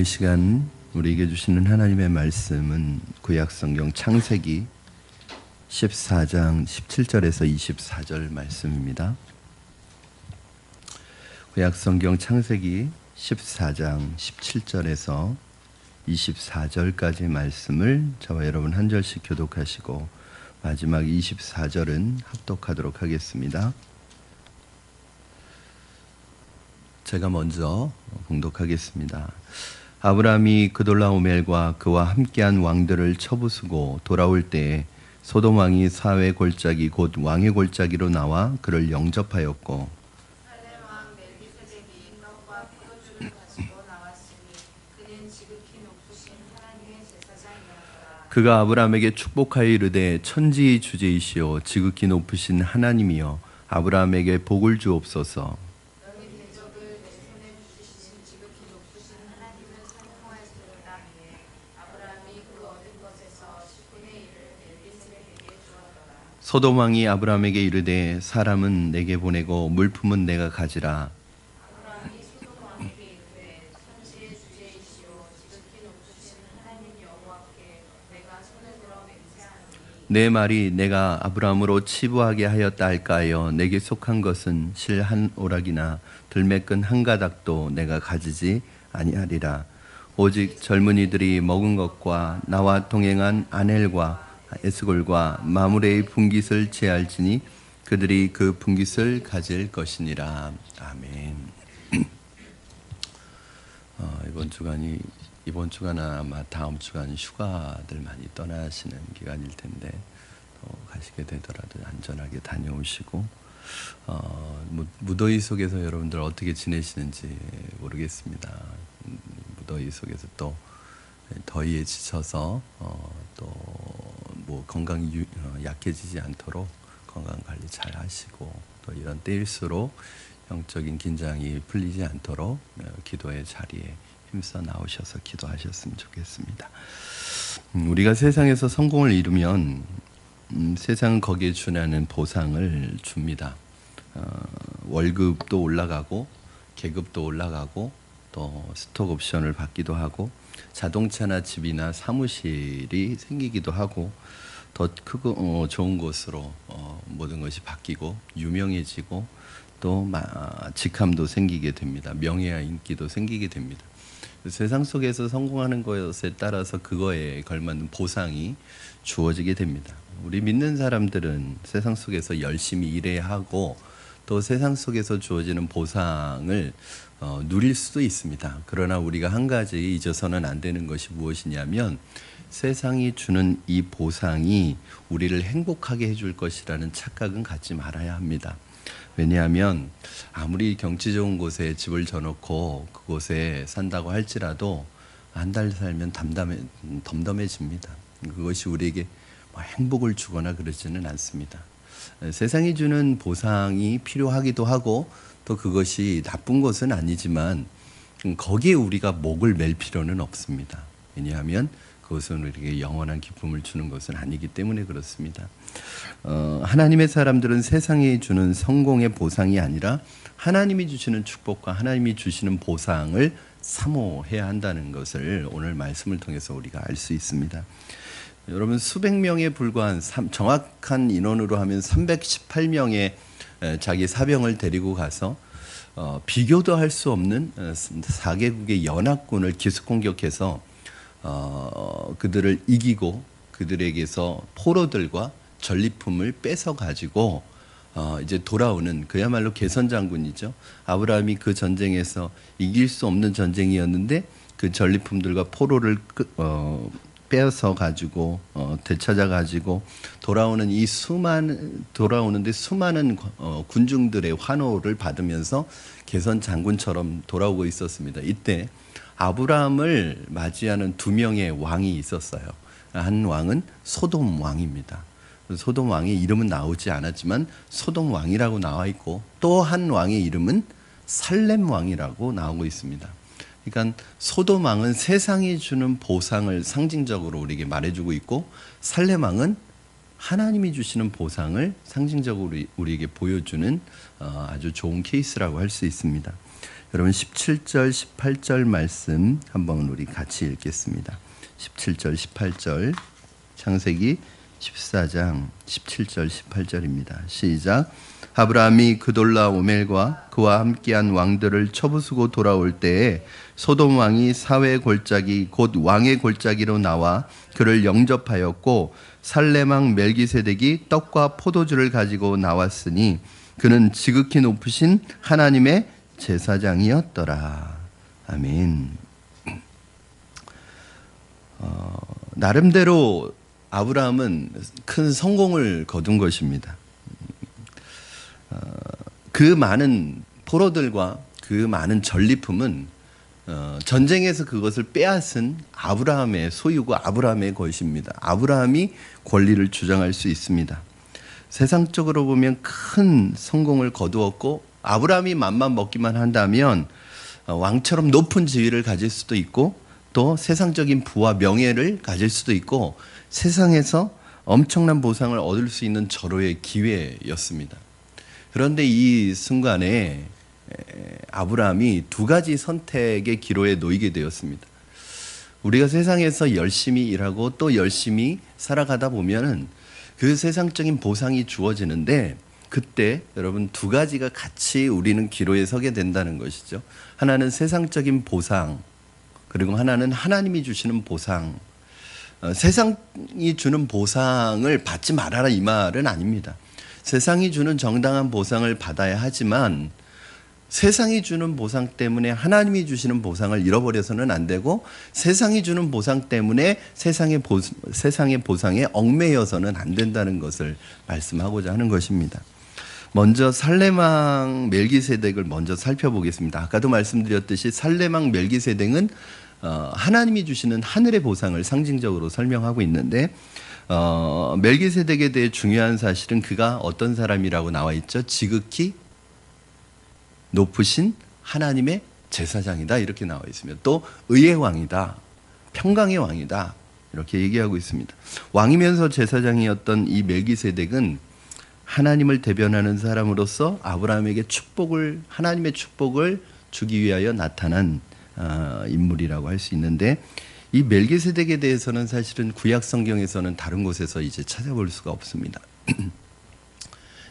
이 시간 우리에게 주시는 하나님의 말씀은 구약성경 창세기 14장 17절에서 24절 말씀입니다. 구약성경 창세기 14장 17절에서 24절까지 말씀을 저와 여러분 한 절씩 교독하시고 마지막 24절은 합독하도록 하겠습니다. 제가 먼저 봉독하겠습니다. 아브라함이 그돌라오멜과 그와 함께한 왕들을 쳐부수고 돌아올 때에 소돔 왕이 사회 골짜기 곧 왕의 골짜기로 나와 그를 영접하였고 살렘 왕 멜기세덱이 떡과 포도주를 가지고 나왔으니 그는 지극히 높으신 하나님의 제사장이었더라. 그가 아브라함에게 축복하여 이르되 천지의 주제이시오 지극히 높으신 하나님이여 아브라함에게 복을 주옵소서. 너희 대적을 내 손에 붙이신 지극히 높으신 하나님을 찬송하였으리라 하니 아브라함이 그 얻은 것에서 10분의 1을 멜기세덱에게 주었더라. 소돔 왕이 아브라함에게 이르되 사람은 내게 보내고 물품은 내가 가지라. 아브라함이 소돔 왕에게 이르되 천지의 주제이시오 지극히 높으신 하나님 여호와께 내가 손을 들어 맹세하노니 내 말이 내가 아브라함으로 치부하게 하였다 할까요? 내게 속한 것은 실 한 오락이나 들매끈 한 가닥도 내가 가지지 아니하리라. 오직 젊은이들이 먹은 것과 나와 동행한 아넬과 에스골과 마므레의 분깃을 제할지니 그들이 그 분깃을 가질 것이니라. 아멘. 이번 주간은 아마 다음 주간 휴가들 많이 떠나시는 기간일 텐데 가시게 되더라도 안전하게 다녀오시고 무더위 속에서 여러분들 어떻게 지내시는지 모르겠습니다. 무더위 속에서 또 더위에 지쳐서 또 뭐 건강이 약해지지 않도록 건강 관리 잘 하시고 또 이런 때일수록 영적인 긴장이 풀리지 않도록 기도의 자리에 힘써 나오셔서 기도하셨으면 좋겠습니다. 우리가 세상에서 성공을 이루면 세상은 거기에 준하는 보상을 줍니다. 월급도 올라가고 계급도 올라가고 또 스톡 옵션을 받기도 하고 자동차나 집이나 사무실이 생기기도 하고 더 크고 좋은 곳으로 모든 것이 바뀌고 유명해지고 또 직함도 생기게 됩니다. 명예와 인기도 생기게 됩니다. 세상 속에서 성공하는 것에 따라서 그거에 걸맞는 보상이 주어지게 됩니다. 우리 믿는 사람들은 세상 속에서 열심히 일해야 하고 또 세상 속에서 주어지는 보상을 누릴 수도 있습니다. 그러나 우리가 한 가지 잊어서는 안 되는 것이 무엇이냐면 세상이 주는 이 보상이 우리를 행복하게 해줄 것이라는 착각은 갖지 말아야 합니다. 왜냐하면 아무리 경치 좋은 곳에 집을 져놓고 그곳에 산다고 할지라도 한 달 살면 덤덤해집니다. 그것이 우리에게 행복을 주거나 그러지는 않습니다. 세상이 주는 보상이 필요하기도 하고 또 그것이 나쁜 것은 아니지만 거기에 우리가 목을 맬 필요는 없습니다. 왜냐하면 그것은 우리에게 영원한 기쁨을 주는 것은 아니기 때문에 그렇습니다. 하나님의 사람들은 세상이 주는 성공의 보상이 아니라 하나님이 주시는 축복과 하나님이 주시는 보상을 사모해야 한다는 것을 오늘 말씀을 통해서 우리가 알 수 있습니다. 여러분 수백 명에 불과한 정확한 인원으로 하면 318명의 자기 사병을 데리고 가서 비교도 할 수 없는 4개국의 연합군을 기습 공격해서 그들을 이기고 그들에게서 포로들과 전리품을 뺏어 가지고 이제 돌아오는 그야말로 개선 장군이죠. 아브라함이 그 전쟁에서 이길 수 없는 전쟁이었는데 그 전리품들과 포로를 빼앗아 가지고 되찾아 가지고 돌아오는데 수많은 군중들의 환호를 받으면서 개선 장군처럼 돌아오고 있었습니다. 이때 아브라함을 맞이하는 두 명의 왕이 있었어요. 한 왕은 소돔 왕입니다. 소돔 왕의 이름은 나오지 않았지만 소돔 왕이라고 나와 있고 또 한 왕의 이름은 살렘 왕이라고 나오고 있습니다. 그러니까 소돔 왕은 세상이 주는 보상을 상징적으로 우리에게 말해주고 있고 살렘 왕은 하나님이 주시는 보상을 상징적으로 우리에게 보여주는 아주 좋은 케이스라고 할 수 있습니다. 여러분 17절 18절 말씀 한번 우리 같이 읽겠습니다. 17절 18절 창세기 14장 17절 18절입니다. 시작. 아브라함이 그돌라오멜과 그와 함께한 왕들을 쳐부수고 돌아올 때에 소돔 왕이 사회 골짜기 곧 왕의 골짜기로 나와 그를 영접하였고 살레망 멜기세덱이 떡과 포도주를 가지고 나왔으니 그는 지극히 높으신 하나님의 제사장이었더라. 아멘. 나름대로 아브라함은 큰 성공을 거둔 것입니다. 그 많은 포로들과 그 많은 전리품은 전쟁에서 그것을 빼앗은 아브라함의 소유고 아브라함의 것입니다. 아브라함이 권리를 주장할 수 있습니다. 세상적으로 보면 큰 성공을 거두었고 아브라함이 맘만 먹기만 한다면 왕처럼 높은 지위를 가질 수도 있고 또 세상적인 부와 명예를 가질 수도 있고 세상에서 엄청난 보상을 얻을 수 있는 절호의 기회였습니다. 그런데 이 순간에 아브라함이 두 가지 선택의 기로에 놓이게 되었습니다. 우리가 세상에서 열심히 일하고 또 열심히 살아가다 보면은 그 세상적인 보상이 주어지는데 그때 여러분 두 가지가 같이 우리는 기로에 서게 된다는 것이죠. 하나는 세상적인 보상, 그리고 하나는 하나님이 주시는 보상. 세상이 주는 보상을 받지 말아라 이 말은 아닙니다. 세상이 주는 정당한 보상을 받아야 하지만 세상이 주는 보상 때문에 하나님이 주시는 보상을 잃어버려서는 안 되고 세상이 주는 보상 때문에 세상의 보상에 얽매여서는 안 된다는 것을 말씀하고자 하는 것입니다. 먼저 살레망 멜기세덱을 먼저 살펴보겠습니다. 아까도 말씀드렸듯이 살레망 멜기세덱은 하나님이 주시는 하늘의 보상을 상징적으로 설명하고 있는데 멜기세덱에 대해 중요한 사실은 그가 어떤 사람이라고 나와 있죠. 지극히 높으신 하나님의 제사장이다 이렇게 나와 있습니다. 또 의의 왕이다, 평강의 왕이다 이렇게 얘기하고 있습니다. 왕이면서 제사장이었던 이 멜기세덱은 하나님을 대변하는 사람으로서 아브라함에게 하나님의 축복을 주기 위하여 나타난 인물이라고 할 수 있는데 이 멜기세덱에 대해서는 사실은 구약 성경에서는 다른 곳에서 이제 찾아볼 수가 없습니다.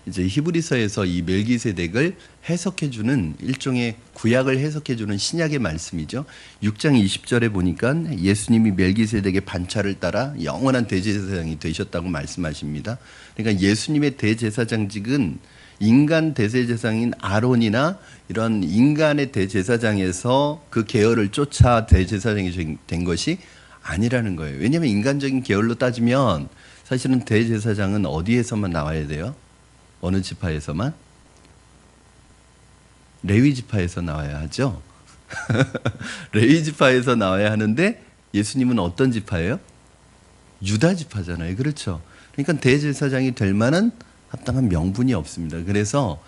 이제 히브리서에서 이 멜기세덱을 해석해주는 일종의 구약을 해석해주는 신약의 말씀이죠. 6장 20절에 보니까 예수님이 멜기세덱의 반차를 따라 영원한 대제사장이 되셨다고 말씀하십니다. 그러니까 예수님의 대제사장직은 인간 대제사장인 아론이나 이런 인간의 대제사장에서 그 계열을 쫓아 대제사장이 된 것이 아니라는 거예요. 왜냐하면 인간적인 계열로 따지면 사실은 대제사장은 어디에서만 나와야 돼요? 어느 지파에서만? 레위 지파에서 나와야 하죠. 레위 지파에서 나와야 하는데 예수님은 어떤 지파예요? 유다 지파잖아요. 그렇죠. 그러니까 대제사장이 될 만한 합당한 명분이 없습니다. 그래서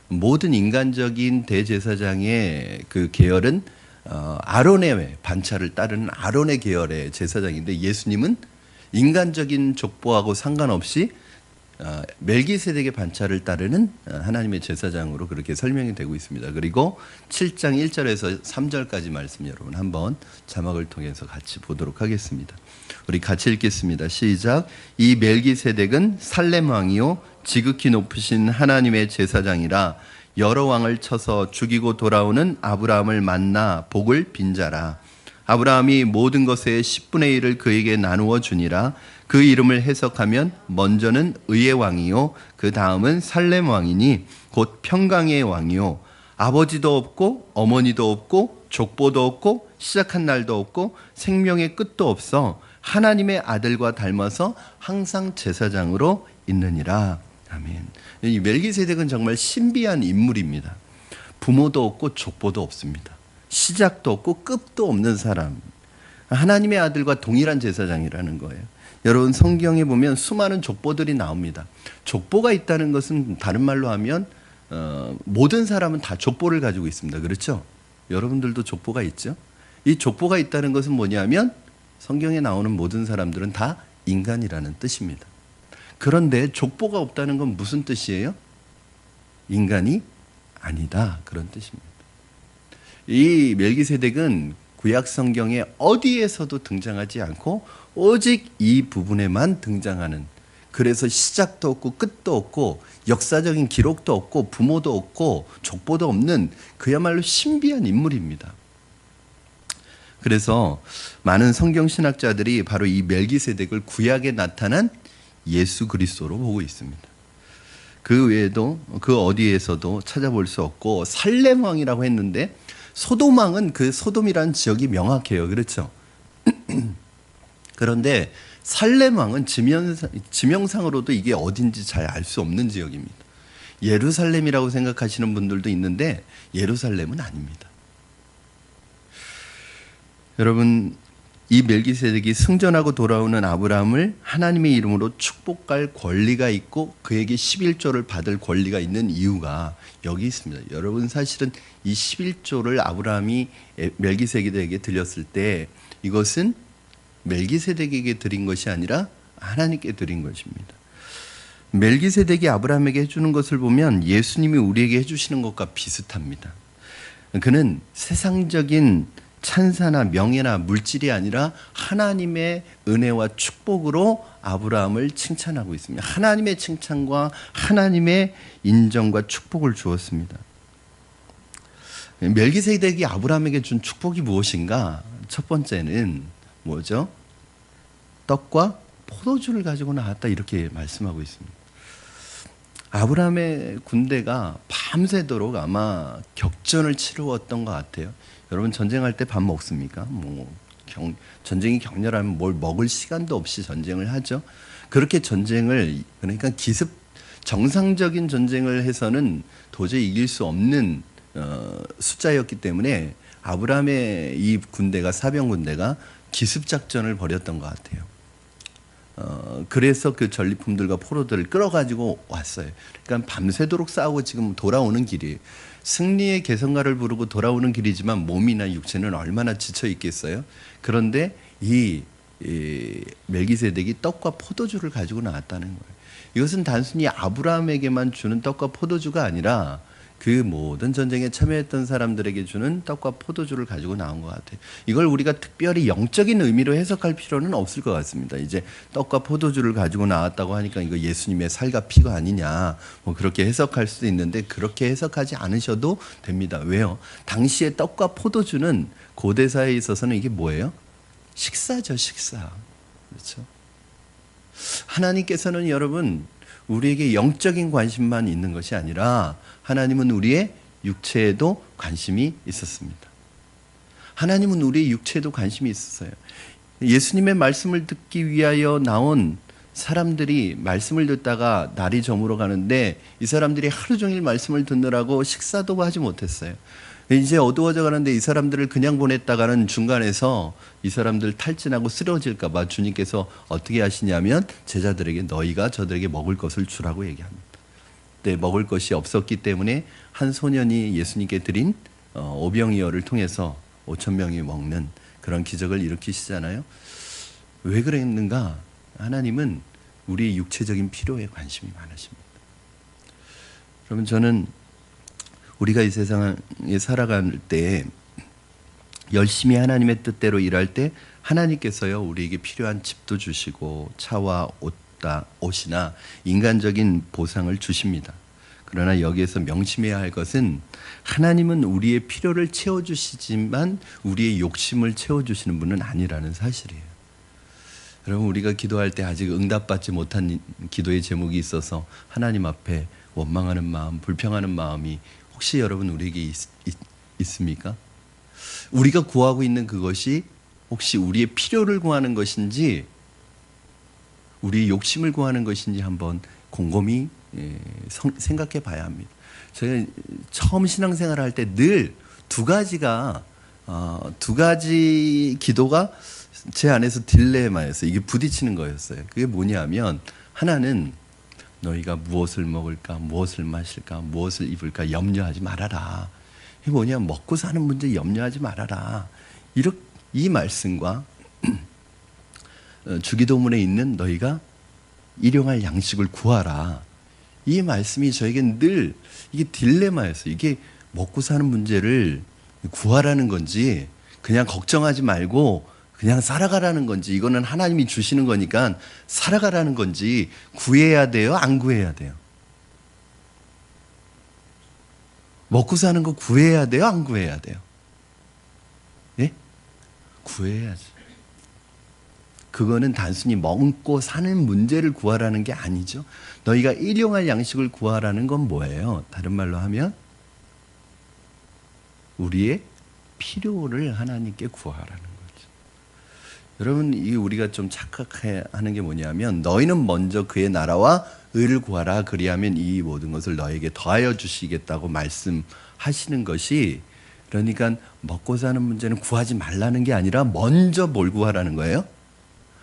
모든 인간적인 대제사장의 그 계열은 아론의 반차를 따르는 아론의 계열의 제사장인데 예수님은 인간적인 족보하고 상관없이 멜기세덱의 반차를 따르는 하나님의 제사장으로 그렇게 설명이 되고 있습니다. 그리고 7장 1절에서 3절까지 말씀 여러분 한번 자막을 통해서 같이 보도록 하겠습니다. 우리 같이 읽겠습니다. 시작. 이 멜기세덱은 살렘 왕이요 지극히 높으신 하나님의 제사장이라 여러 왕을 쳐서 죽이고 돌아오는 아브라함을 만나 복을 빈 자라. 아브라함이 모든 것의 10분의 1을 그에게 나누어 주니라. 그 이름을 해석하면 먼저는 의의 왕이요 그 다음은 살렘 왕이니 곧 평강의 왕이요 아버지도 없고 어머니도 없고 족보도 없고 시작한 날도 없고 생명의 끝도 없어 하나님의 아들과 닮아서 항상 제사장으로 있느니라. 아멘. 이 멜기세덱은 정말 신비한 인물입니다. 부모도 없고 족보도 없습니다. 시작도 없고 끝도 없는 사람. 하나님의 아들과 동일한 제사장이라는 거예요. 여러분 성경에 보면 수많은 족보들이 나옵니다. 족보가 있다는 것은 다른 말로 하면 모든 사람은 다 족보를 가지고 있습니다. 그렇죠? 여러분들도 족보가 있죠? 이 족보가 있다는 것은 뭐냐면 성경에 나오는 모든 사람들은 다 인간이라는 뜻입니다. 그런데 족보가 없다는 건 무슨 뜻이에요? 인간이 아니다 그런 뜻입니다. 이 멜기세덱은 구약 성경에 어디에서도 등장하지 않고 오직 이 부분에만 등장하는, 그래서 시작도 없고 끝도 없고 역사적인 기록도 없고 부모도 없고 족보도 없는 그야말로 신비한 인물입니다. 그래서 많은 성경 신학자들이 바로 이 멜기세덱을 구약에 나타난 예수 그리스도로 보고 있습니다. 그 외에도 그 어디에서도 찾아볼 수 없고, 살렘 왕이라고 했는데 소돔 왕은 그 소돔이라는 지역이 명확해요. 그렇죠? 그런데 살렘 왕은 지명상으로도 이게 어딘지 잘 알 수 없는 지역입니다. 예루살렘이라고 생각하시는 분들도 있는데 예루살렘은 아닙니다. 여러분, 이 멜기세덱이 승전하고 돌아오는 아브라함을 하나님의 이름으로 축복할 권리가 있고 그에게 11조를 받을 권리가 있는 이유가 여기 있습니다. 여러분, 사실은 이 11조를 아브라함이 멜기세덱에게 드렸을 때 이것은 멜기세덱에게 드린 것이 아니라 하나님께 드린 것입니다. 멜기세덱이 아브라함에게 해주는 것을 보면 예수님이 우리에게 해주시는 것과 비슷합니다. 그는 세상적인 찬사나 명예나 물질이 아니라 하나님의 은혜와 축복으로 아브라함을 칭찬하고 있습니다. 하나님의 칭찬과 하나님의 인정과 축복을 주었습니다. 멜기세덱이 아브라함에게 준 축복이 무엇인가? 첫 번째는 뭐죠? 떡과 포도주를 가지고 나왔다, 이렇게 말씀하고 있습니다. 아브라함의 군대가 밤새도록 아마 격전을 치루었던 것 같아요. 여러분, 전쟁할 때 밥 먹습니까? 전쟁이 격렬하면 뭘 먹을 시간도 없이 전쟁을 하죠. 그렇게 전쟁을, 그러니까 정상적인 전쟁을 해서는 도저히 이길 수 없는 숫자였기 때문에 아브라함의 이 군대가, 사병 군대가 기습작전을 벌였던 것 같아요. 그래서 그 전리품들과 포로들을 끌어가지고 왔어요. 그러니까 밤새도록 싸우고 지금 돌아오는 길이, 승리의 개성가를 부르고 돌아오는 길이지만 몸이나 육체는 얼마나 지쳐 있겠어요. 그런데 이 멜기세덱이 떡과 포도주를 가지고 나왔다는 거예요. 이것은 단순히 아브라함에게만 주는 떡과 포도주가 아니라 그 모든 전쟁에 참여했던 사람들에게 주는 떡과 포도주를 가지고 나온 것 같아요. 이걸 우리가 특별히 영적인 의미로 해석할 필요는 없을 것 같습니다. 이제 떡과 포도주를 가지고 나왔다고 하니까 이거 예수님의 살과 피가 아니냐, 뭐 그렇게 해석할 수도 있는데 그렇게 해석하지 않으셔도 됩니다. 왜요? 당시에 떡과 포도주는 고대사에 있어서는 이게 뭐예요? 식사죠, 식사. 그렇죠? 하나님께서는 여러분, 우리에게 영적인 관심만 있는 것이 아니라 하나님은 우리의 육체에도 관심이 있었습니다. 하나님은 우리의 육체에도 관심이 있었어요. 예수님의 말씀을 듣기 위하여 나온 사람들이 말씀을 듣다가 날이 저물어 가는데 이 사람들이 하루 종일 말씀을 듣느라고 식사도 하지 못했어요. 이제 어두워져 가는데 이 사람들을 그냥 보냈다가는 중간에서 이 사람들 탈진하고 쓰러질까 봐 주님께서 어떻게 하시냐면 제자들에게 너희가 저들에게 먹을 것을 주라고 얘기합니다. 네, 먹을 것이 없었기 때문에 한 소년이 예수님께 드린 오병이어를 통해서 5,000명이 먹는 그런 기적을 일으키시잖아요. 왜 그랬는가? 하나님은 우리의 육체적인 필요에 관심이 많으십니다. 그러면 저는 우리가 이 세상에 살아갈 때 열심히 하나님의 뜻대로 일할 때 하나님께서요, 우리에게 필요한 집도 주시고 차와 옷이나 인간적인 보상을 주십니다. 그러나 여기에서 명심해야 할 것은 하나님은 우리의 필요를 채워주시지만 우리의 욕심을 채워주시는 분은 아니라는 사실이에요. 여러분, 우리가 기도할 때 아직 응답받지 못한 기도의 제목이 있어서 하나님 앞에 원망하는 마음, 불평하는 마음이 혹시 여러분 우리에게 있습니까? 우리가 구하고 있는 그것이 혹시 우리의 필요를 구하는 것인지 우리의 욕심을 구하는 것인지 한번 곰곰이 생각해 봐야 합니다. 제가 처음 신앙생활을 할 때 늘 두 가지 기도가 제 안에서 딜레마였어요. 이게 부딪히는 거였어요. 그게 뭐냐면, 하나는 너희가 무엇을 먹을까, 무엇을 마실까, 무엇을 입을까 염려하지 말아라. 이게 뭐냐면 먹고 사는 문제 염려하지 말아라. 이 말씀과 주기도문에 있는 너희가 일용할 양식을 구하라. 이 말씀이 저에겐 늘 이게 딜레마였어요. 이게 먹고 사는 문제를 구하라는 건지 그냥 걱정하지 말고 그냥 살아가라는 건지, 이거는 하나님이 주시는 거니까 살아가라는 건지, 구해야 돼요? 안 구해야 돼요? 먹고 사는 거 구해야 돼요? 안 구해야 돼요? 예? 구해야죠. 그거는 단순히 먹고 사는 문제를 구하라는 게 아니죠. 너희가 일용할 양식을 구하라는 건 뭐예요? 다른 말로 하면 우리의 필요를 하나님께 구하라는 거죠. 여러분, 이 우리가 좀 착각하는 게 뭐냐면, 너희는 먼저 그의 나라와 의를 구하라, 그리하면 이 모든 것을 너에게 더하여 주시겠다고 말씀하시는 것이, 그러니까 먹고 사는 문제는 구하지 말라는 게 아니라 먼저 뭘 구하라는 거예요?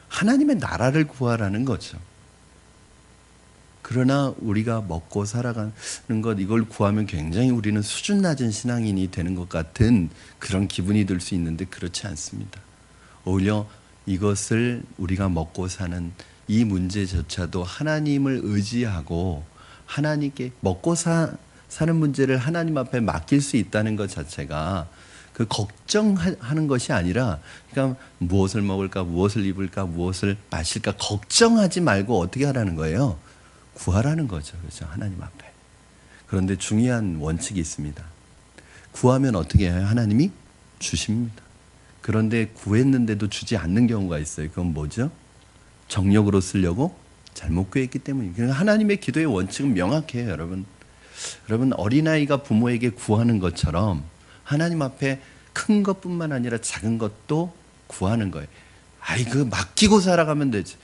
하나님의 나라를 구하라는 거죠. 그러나 우리가 먹고 살아가는 것, 이걸 구하면 굉장히 우리는 수준 낮은 신앙인이 되는 것 같은 그런 기분이 들 수 있는데 그렇지 않습니다. 오히려 이것을, 우리가 먹고 사는 이 문제조차도 하나님을 의지하고 하나님께 먹고 사는 문제를 하나님 앞에 맡길 수 있다는 것 자체가, 그 걱정하는 것이 아니라, 그러니까 무엇을 먹을까, 무엇을 입을까, 무엇을 마실까 걱정하지 말고 어떻게 하라는 거예요? 구하라는 거죠. 그렇죠? 하나님 앞에. 그런데 중요한 원칙이 있습니다. 구하면 어떻게 해요? 하나님이 주십니다. 그런데 구했는데도 주지 않는 경우가 있어요. 그건 뭐죠? 정력으로 쓰려고 잘못 구했기 때문이에요. 하나님의 기도의 원칙은 명확해요, 여러분. 여러분, 어린아이가 부모에게 구하는 것처럼 하나님 앞에 큰 것뿐만 아니라 작은 것도 구하는 거예요. 아이, 그 맡기고 살아가면 되지.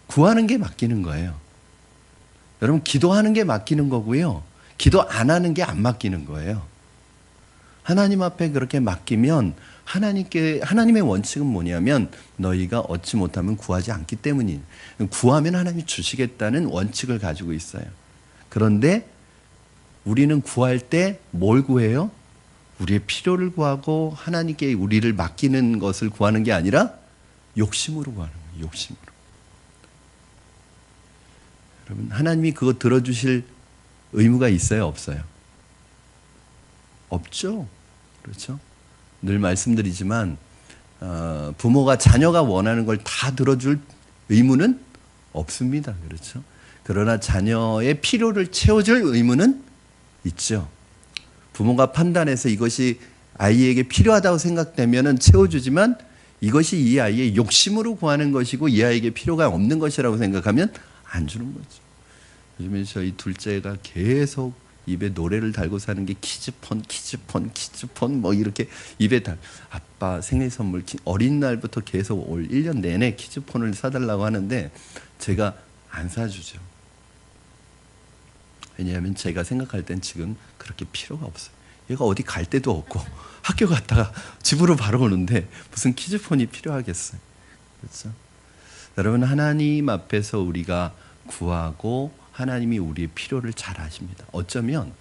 구하는 게 맡기는 거예요. 여러분, 기도하는 게 맡기는 거고요. 기도 안 하는 게 안 맡기는 거예요. 하나님 앞에 그렇게 맡기면, 하나님의 원칙은 뭐냐면, 너희가 얻지 못하면 구하지 않기 때문이에요. 구하면 하나님이 주시겠다는 원칙을 가지고 있어요. 그런데 우리는 구할 때 뭘 구해요? 우리의 필요를 구하고 하나님께 우리를 맡기는 것을 구하는 게 아니라 욕심으로 구하는 거예요. 욕심으로. 여러분, 하나님이 그거 들어주실 의무가 있어요? 없어요? 없죠. 그렇죠? 늘 말씀드리지만 부모가 자녀가 원하는 걸 다 들어줄 의무는 없습니다. 그렇죠? 그러나 자녀의 필요를 채워줄 의무는 있죠. 부모가 판단해서 이것이 아이에게 필요하다고 생각되면 채워주지만, 이것이 이 아이의 욕심으로 구하는 것이고 이 아이에게 필요가 없는 것이라고 생각하면 안 주는 거죠. 요즘에 저희 둘째가 계속 입에 노래를 달고 사는 게 키즈폰 뭐 이렇게 입에 아빠 생일 선물, 어린날부터 계속 올 1년 내내 키즈폰을 사달라고 하는데 제가 안 사주죠. 왜냐하면 제가 생각할 땐 지금 그렇게 필요가 없어요. 얘가 어디 갈 데도 없고 학교 갔다가 집으로 바로 오는데 무슨 키즈폰이 필요하겠어요. 그렇죠? 여러분, 하나님 앞에서 우리가 구하고 하나님이 우리의 필요를 잘 아십니다. 어쩌면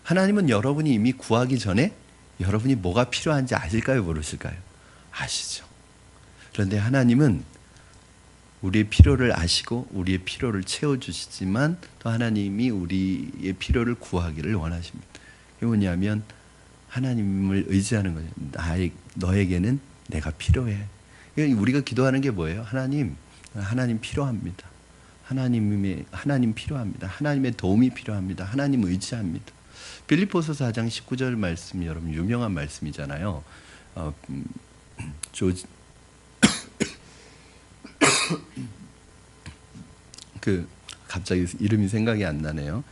하나님은 여러분이 이미 구하기 전에 여러분이 뭐가 필요한지 아실까요? 모르실까요? 아시죠. 그런데 하나님은 우리의 필요를 아시고 우리의 필요를 채워주시지만 또 하나님이 우리의 필요를 구하기를 원하십니다. 그게 뭐냐면 하나님을 의지하는 거죠. 너에게는 내가 필요해. 우리가 기도하는 게 뭐예요? 하나님 필요합니다. 하나님 필요합니다. 하나님의 도움이 필요합니다. 하나님 의지합니다. 빌립보서 4장 19절 말씀이 여러분 유명한 말씀이잖아요. 갑자기 이름이 생각이 안 나네요.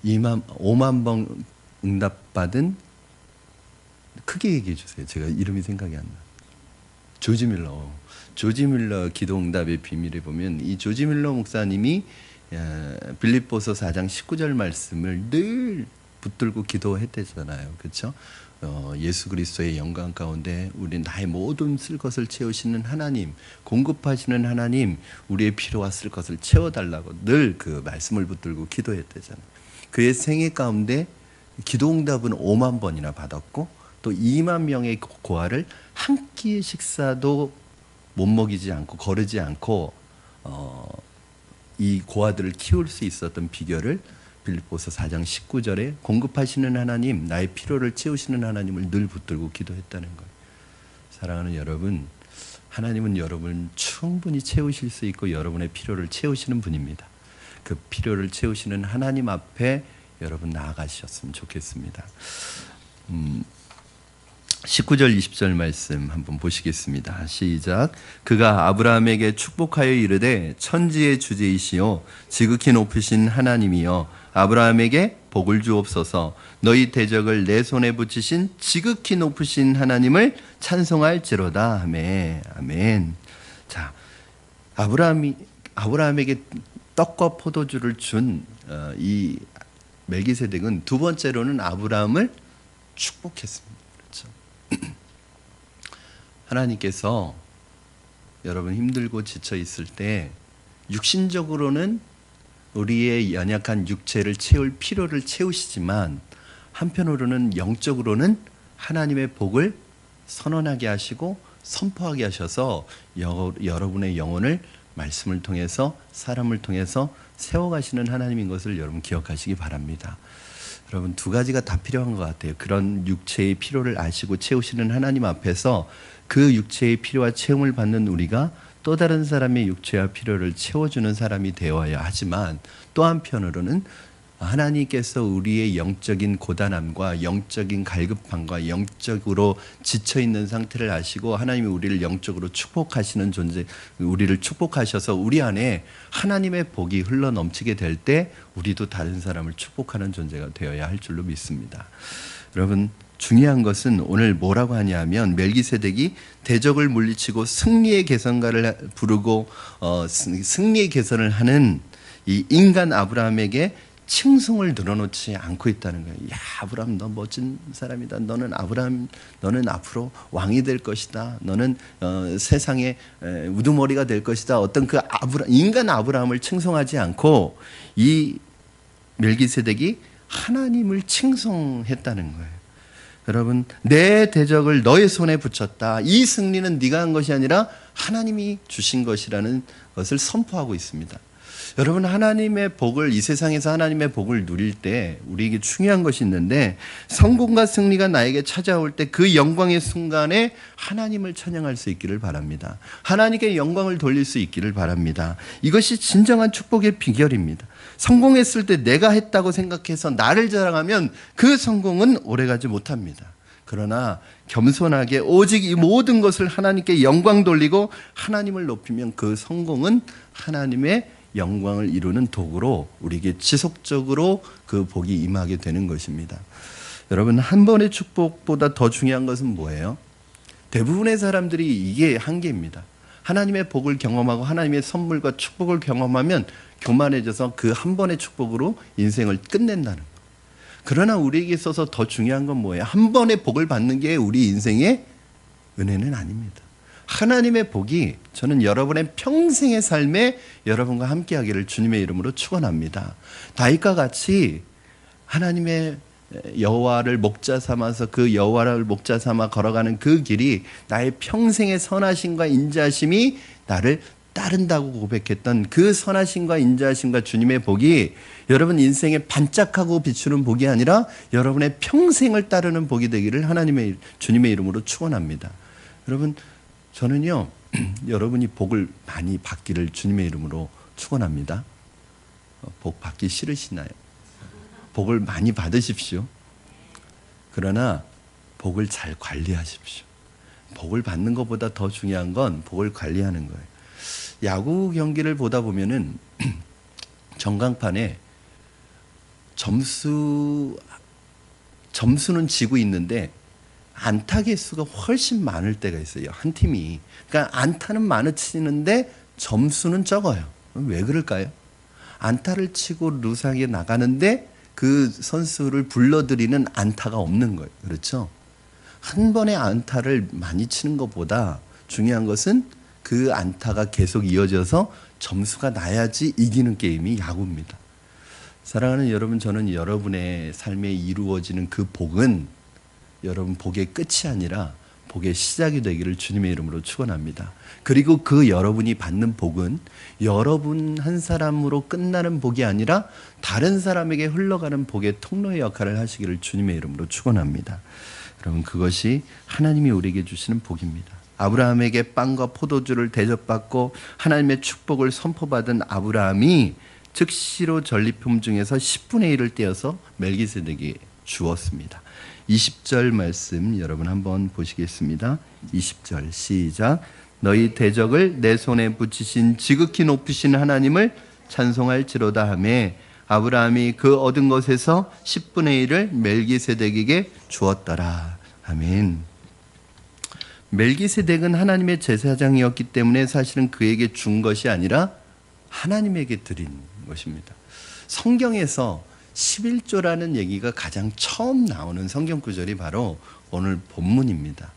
5만 번 응답받은, 크게 얘기해 주세요. 제가 이름이 생각이 안 나요. 조지 밀러 기도 응답의 비밀에 보면 이 조지 밀러 목사님이 빌립보서 4장 19절 말씀을 늘 붙들고 기도했대잖아요. 그렇죠? 예수 그리스도의 영광 가운데 우리 나의 모든 쓸 것을 채우시는 하나님, 공급하시는 하나님, 우리의 필요와 쓸 것을 채워달라고 늘 그 말씀을 붙들고 기도했대잖아요. 그의 생애 가운데 기도 응답은 5만 번이나 받았고 또 2만 명의 고아를 한 끼의 식사도 못 먹이지 않고 거르지 않고 이 고아들을 키울 수 있었던 비결을 빌립보서 4장 19절에 공급하시는 하나님, 나의 필요를 채우시는 하나님을 늘 붙들고 기도했다는 거예요. 사랑하는 여러분, 하나님은 여러분을 충분히 채우실 수 있고 여러분의 필요를 채우시는 분입니다. 그 필요를 채우시는 하나님 앞에 여러분 나아가셨으면 좋겠습니다. 19절 20절 말씀 한번 보시겠습니다. 시작. 그가 아브라함에게 축복하여 이르되 천지의 주제이시오 지극히 높으신 하나님이여 아브라함에게 복을 주옵소서. 너희 대적을 내 손에 붙이신 지극히 높으신 하나님을 찬송할지로다. 아멘. 자, 아브라함에게 떡과 포도주를 준 이 멜기세덱은 두 번째로는 아브라함을 축복했습니다. 그렇죠? 하나님께서 여러분 힘들고 지쳐 있을 때 육신적으로는 우리의 연약한 육체를 채울 필요를 채우시지만 한편으로는 영적으로는 하나님의 복을 선언하게 하시고 선포하게 하셔서 여러분의 영혼을 말씀을 통해서 사람을 통해서 세워가시는 하나님인 것을 여러분 기억하시기 바랍니다. 여러분 두 가지가 다 필요한 것 같아요. 그런 육체의 필요를 아시고 채우시는 하나님 앞에서 그 육체의 필요와 채움을 받는 우리가 또 다른 사람의 육체와 필요를 채워주는 사람이 되어야 하지만 또 한편으로는 하나님께서 우리의 영적인 고단함과 영적인 갈급함과 영적으로 지쳐있는 상태를 아시고 하나님이 우리를 영적으로 축복하시는 존재, 우리를 축복하셔서 우리 안에 하나님의 복이 흘러넘치게 될 때 우리도 다른 사람을 축복하는 존재가 되어야 할 줄로 믿습니다. 여러분 중요한 것은 오늘 뭐라고 하냐면 멜기세덱이 대적을 물리치고 승리의 개선가를 부르고 승리의 개선을 하는 이 인간 아브라함에게 칭송을 늘어놓지 않고 있다는 거예요. 야, 아브라함 너 멋진 사람이다. 너는 앞으로 왕이 될 것이다. 너는 세상의 우두머리가 될 것이다. 어떤 그 인간 아브라함을 칭송하지 않고 이 멜기세덱이 하나님을 칭송했다는 거예요. 여러분 내 대적을 너의 손에 붙였다. 이 승리는 네가 한 것이 아니라 하나님이 주신 것이라는 것을 선포하고 있습니다. 여러분 하나님의 복을 이 세상에서 하나님의 복을 누릴 때 우리에게 중요한 것이 있는데 성공과 승리가 나에게 찾아올 때 그 영광의 순간에 하나님을 찬양할 수 있기를 바랍니다. 하나님께 영광을 돌릴 수 있기를 바랍니다. 이것이 진정한 축복의 비결입니다. 성공했을 때 내가 했다고 생각해서 나를 자랑하면 그 성공은 오래가지 못합니다. 그러나 겸손하게 오직 이 모든 것을 하나님께 영광 돌리고 하나님을 높이면 그 성공은 하나님의 영광을 이루는 도구로 우리에게 지속적으로 그 복이 임하게 되는 것입니다. 여러분 한 번의 축복보다 더 중요한 것은 뭐예요? 대부분의 사람들이 이게 한계입니다. 하나님의 복을 경험하고 하나님의 선물과 축복을 경험하면 교만해져서 그 한 번의 축복으로 인생을 끝낸다는 거예요. 그러나 우리에게 있어서 더 중요한 건 뭐예요? 한 번의 복을 받는 게 우리 인생의 은혜는 아닙니다. 하나님의 복이 저는 여러분의 평생의 삶에 여러분과 함께하기를 주님의 이름으로 축원합니다. 다윗과 같이 하나님의 여호와를 목자 삼아서 그 여호와를 목자 삼아 걸어가는 그 길이 나의 평생의 선하심과 인자하심이 나를 따른다고 고백했던 그 선하심과 인자하심과 주님의 복이 여러분 인생에 반짝하고 비추는 복이 아니라 여러분의 평생을 따르는 복이 되기를 주님의 이름으로 축원합니다. 여러분 저는요 여러분이 복을 많이 받기를 주님의 이름으로 축원합니다. 복 받기 싫으시나요? 복을 많이 받으십시오. 그러나 복을 잘 관리하십시오. 복을 받는 것보다 더 중요한 건 복을 관리하는 거예요. 야구 경기를 보다 보면은 전광판에 점수는 지고 있는데 안타 개수가 훨씬 많을 때가 있어요. 한 팀이. 그러니까 안타는 많이 치는데 점수는 적어요. 왜 그럴까요? 안타를 치고 루상에 나가는데 그 선수를 불러들이는 안타가 없는 거예요. 그렇죠? 한 번의 안타를 많이 치는 것보다 중요한 것은 그 안타가 계속 이어져서 점수가 나야지 이기는 게임이 야구입니다. 사랑하는 여러분, 저는 여러분의 삶에 이루어지는 그 복은 여러분 복의 끝이 아니라 복의 시작이 되기를 주님의 이름으로 축원합니다. 그리고 그 여러분이 받는 복은 여러분 한 사람으로 끝나는 복이 아니라 다른 사람에게 흘러가는 복의 통로의 역할을 하시기를 주님의 이름으로 축원합니다. 여러분, 그것이 하나님이 우리에게 주시는 복입니다. 아브라함에게 빵과 포도주를 대접받고 하나님의 축복을 선포받은 아브라함이 즉시로 전리품 중에서 10분의 1을 떼어서 멜기세덱에게 주었습니다. 20절 말씀 여러분 한번 보시겠습니다. 20절 시작. 너희 대적을 내 손에 붙이신 지극히 높으신 하나님을 찬송할지로다 하매 아브라함이 그 얻은 것에서 10분의 1을 멜기세덱에게 주었더라. 아멘. 멜기세덱은 하나님의 제사장이었기 때문에 사실은 그에게 준 것이 아니라 하나님에게 드린 것입니다. 성경에서 11조라는 얘기가 가장 처음 나오는 성경 구절이 바로 오늘 본문입니다.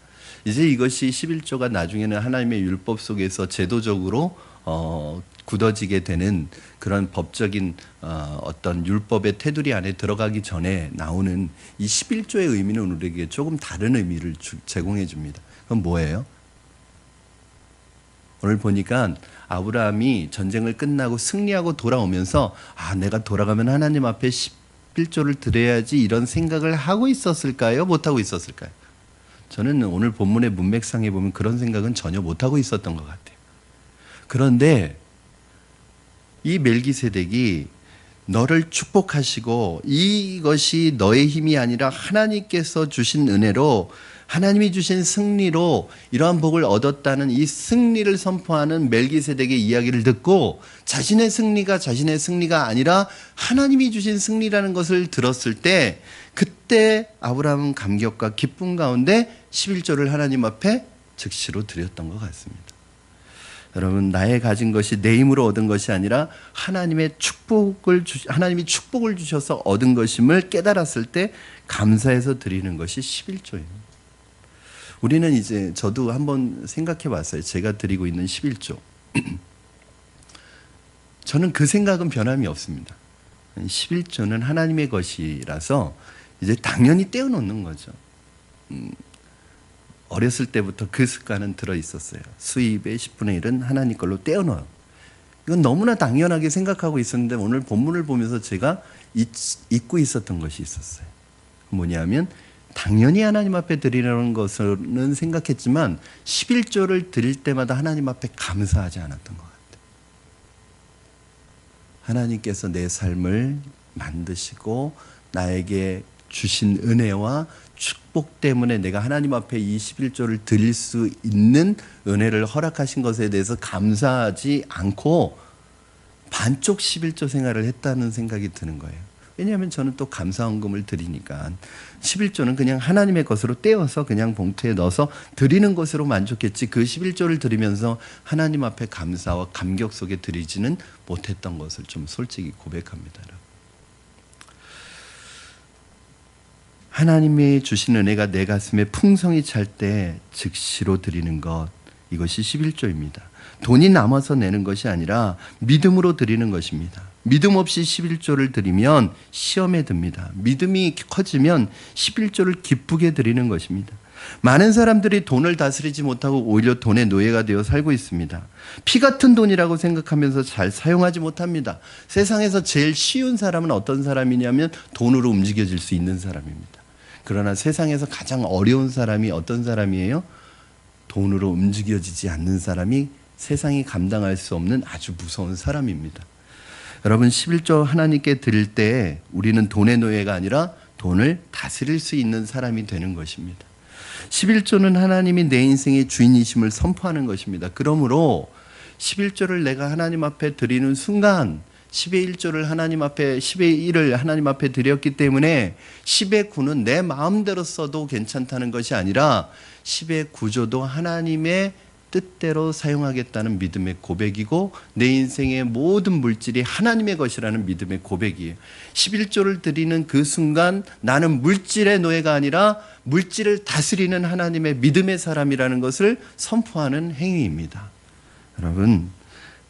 이제 이것이 11조가 나중에는 하나님의 율법 속에서 제도적으로 굳어지게 되는 그런 법적인 어떤 율법의 테두리 안에 들어가기 전에 나오는 이 11조의 의미는 우리에게 조금 다른 의미를 제공해 줍니다. 그건 뭐예요? 오늘 보니까 아브라함이 전쟁을 끝나고 승리하고 돌아오면서 내가 돌아가면 하나님 앞에 11조를 드려야지 이런 생각을 하고 있었을까요? 못하고 있었을까요? 저는 오늘 본문의 문맥상에 보면 그런 생각은 전혀 못하고 있었던 것 같아요. 그런데 이 멜기세덱이 너를 축복하시고 이것이 너의 힘이 아니라 하나님께서 주신 은혜로 하나님이 주신 승리로 이러한 복을 얻었다는 이 승리를 선포하는 멜기세덱의 이야기를 듣고 자신의 승리가 아니라 하나님이 주신 승리라는 것을 들었을 때 그때 아브라함은 감격과 기쁨 가운데 11조를 하나님 앞에 즉시로 드렸던 것 같습니다. 여러분, 나의 가진 것이 내 힘으로 얻은 것이 아니라 하나님이 축복을 주셔서 얻은 것임을 깨달았을 때 감사해서 드리는 것이 11조입니다. 우리는 이제 저도 한번 생각해 봤어요. 제가 드리고 있는 11조. 저는 그 생각은 변함이 없습니다. 11조는 하나님의 것이라서 이제 당연히 떼어놓는 거죠. 어렸을 때부터 그 습관은 들어 있었어요. 수입의 10분의 1은 하나님 걸로 떼어넣어요. 이건 너무나 당연하게 생각하고 있었는데 오늘 본문을 보면서 제가 잊고 있었던 것이 있었어요. 뭐냐면 당연히 하나님 앞에 드리려는 것은 생각했지만 11조를 드릴 때마다 하나님 앞에 감사하지 않았던 것 같아요. 하나님께서 내 삶을 만드시고 나에게 주신 은혜와 축복 때문에 내가 하나님 앞에 이 11조를 드릴 수 있는 은혜를 허락하신 것에 대해서 감사하지 않고 반쪽 11조 생활을 했다는 생각이 드는 거예요. 왜냐하면 저는 또 감사헌금을 드리니까 11조는 그냥 하나님의 것으로 떼어서 그냥 봉투에 넣어서 드리는 것으로 만족했지 그 11조를 드리면서 하나님 앞에 감사와 감격 속에 드리지는 못했던 것을 좀 솔직히 고백합니다. 하나님이 주신 은혜가 내 가슴에 풍성히 찰 때 즉시로 드리는 것, 이것이 11조입니다. 돈이 남아서 내는 것이 아니라 믿음으로 드리는 것입니다. 믿음 없이 11조를 드리면 시험에 듭니다. 믿음이 커지면 11조를 기쁘게 드리는 것입니다. 많은 사람들이 돈을 다스리지 못하고 오히려 돈의 노예가 되어 살고 있습니다. 피 같은 돈이라고 생각하면서 잘 사용하지 못합니다. 세상에서 제일 쉬운 사람은 어떤 사람이냐면 돈으로 움직여질 수 있는 사람입니다. 그러나 세상에서 가장 어려운 사람이 어떤 사람이에요? 돈으로 움직여지지 않는 사람이 세상이 감당할 수 없는 아주 무서운 사람입니다. 여러분, 11조 하나님께 드릴 때 우리는 돈의 노예가 아니라 돈을 다스릴 수 있는 사람이 되는 것입니다. 11조는 하나님이 내 인생의 주인이심을 선포하는 것입니다. 그러므로 11조를 내가 하나님 앞에 드리는 순간 10의 1조를 하나님 앞에 10의 1을 하나님 앞에 드렸기 때문에 10의 9는 내 마음대로 써도 괜찮다는 것이 아니라 10의 9조도 하나님의 뜻대로 사용하겠다는 믿음의 고백이고 내 인생의 모든 물질이 하나님의 것이라는 믿음의 고백이에요. 11조를 드리는 그 순간 나는 물질의 노예가 아니라 물질을 다스리는 하나님의 믿음의 사람이라는 것을 선포하는 행위입니다. 여러분,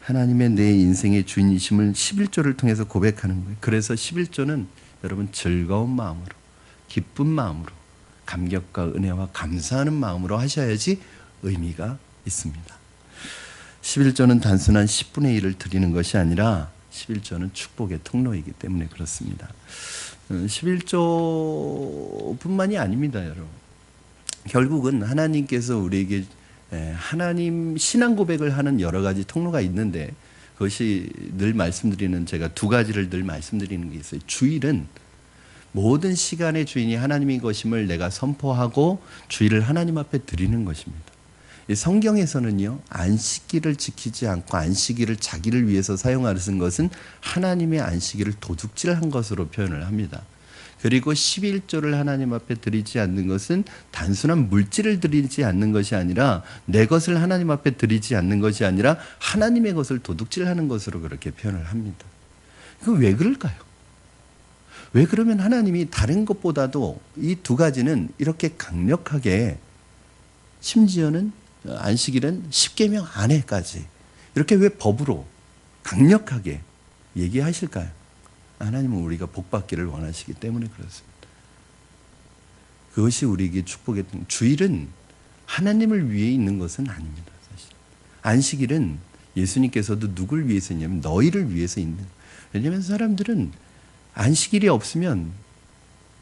하나님의 내 인생의 주인이심을 11조를 통해서 고백하는 거예요. 그래서 11조는 여러분 즐거운 마음으로, 기쁜 마음으로, 감격과 은혜와 감사하는 마음으로 하셔야지 의미가 있습니다. 11조는 단순한 10분의 1을 드리는 것이 아니라 11조는 축복의 통로이기 때문에 그렇습니다. 11조뿐만이 아닙니다, 여러분. 결국은 하나님께서 우리에게 하나님 신앙 고백을 하는 여러 가지 통로가 있는데, 그것이 늘 말씀드리는, 제가 두 가지를 늘 말씀드리는 게 있어요. 주일은 모든 시간의 주인이 하나님인 것임을 내가 선포하고 주일을 하나님 앞에 드리는 것입니다. 이 성경에서는요, 안식일을 지키지 않고 안식일을 자기를 위해서 사용하는 것은 하나님의 안식일을 도둑질한 것으로 표현을 합니다. 그리고 11조를 하나님 앞에 드리지 않는 것은 단순한 물질을 드리지 않는 것이 아니라, 내 것을 하나님 앞에 드리지 않는 것이 아니라 하나님의 것을 도둑질하는 것으로 그렇게 표현을 합니다. 그 왜 그럴까요? 왜 그러면 하나님이 다른 것보다도 이 두 가지는 이렇게 강력하게, 심지어는 안식일은 십계명 안에까지 이렇게 왜 법으로 강력하게 얘기하실까요? 하나님은 우리가 복받기를 원하시기 때문에 그렇습니다. 그것이 우리에게 축복의 주일은 하나님을 위해 있는 것은 아닙니다. 사실 안식일은 예수님께서도 누굴 위해서 있냐면 너희를 위해서 있는. 왜냐하면 사람들은 안식일이 없으면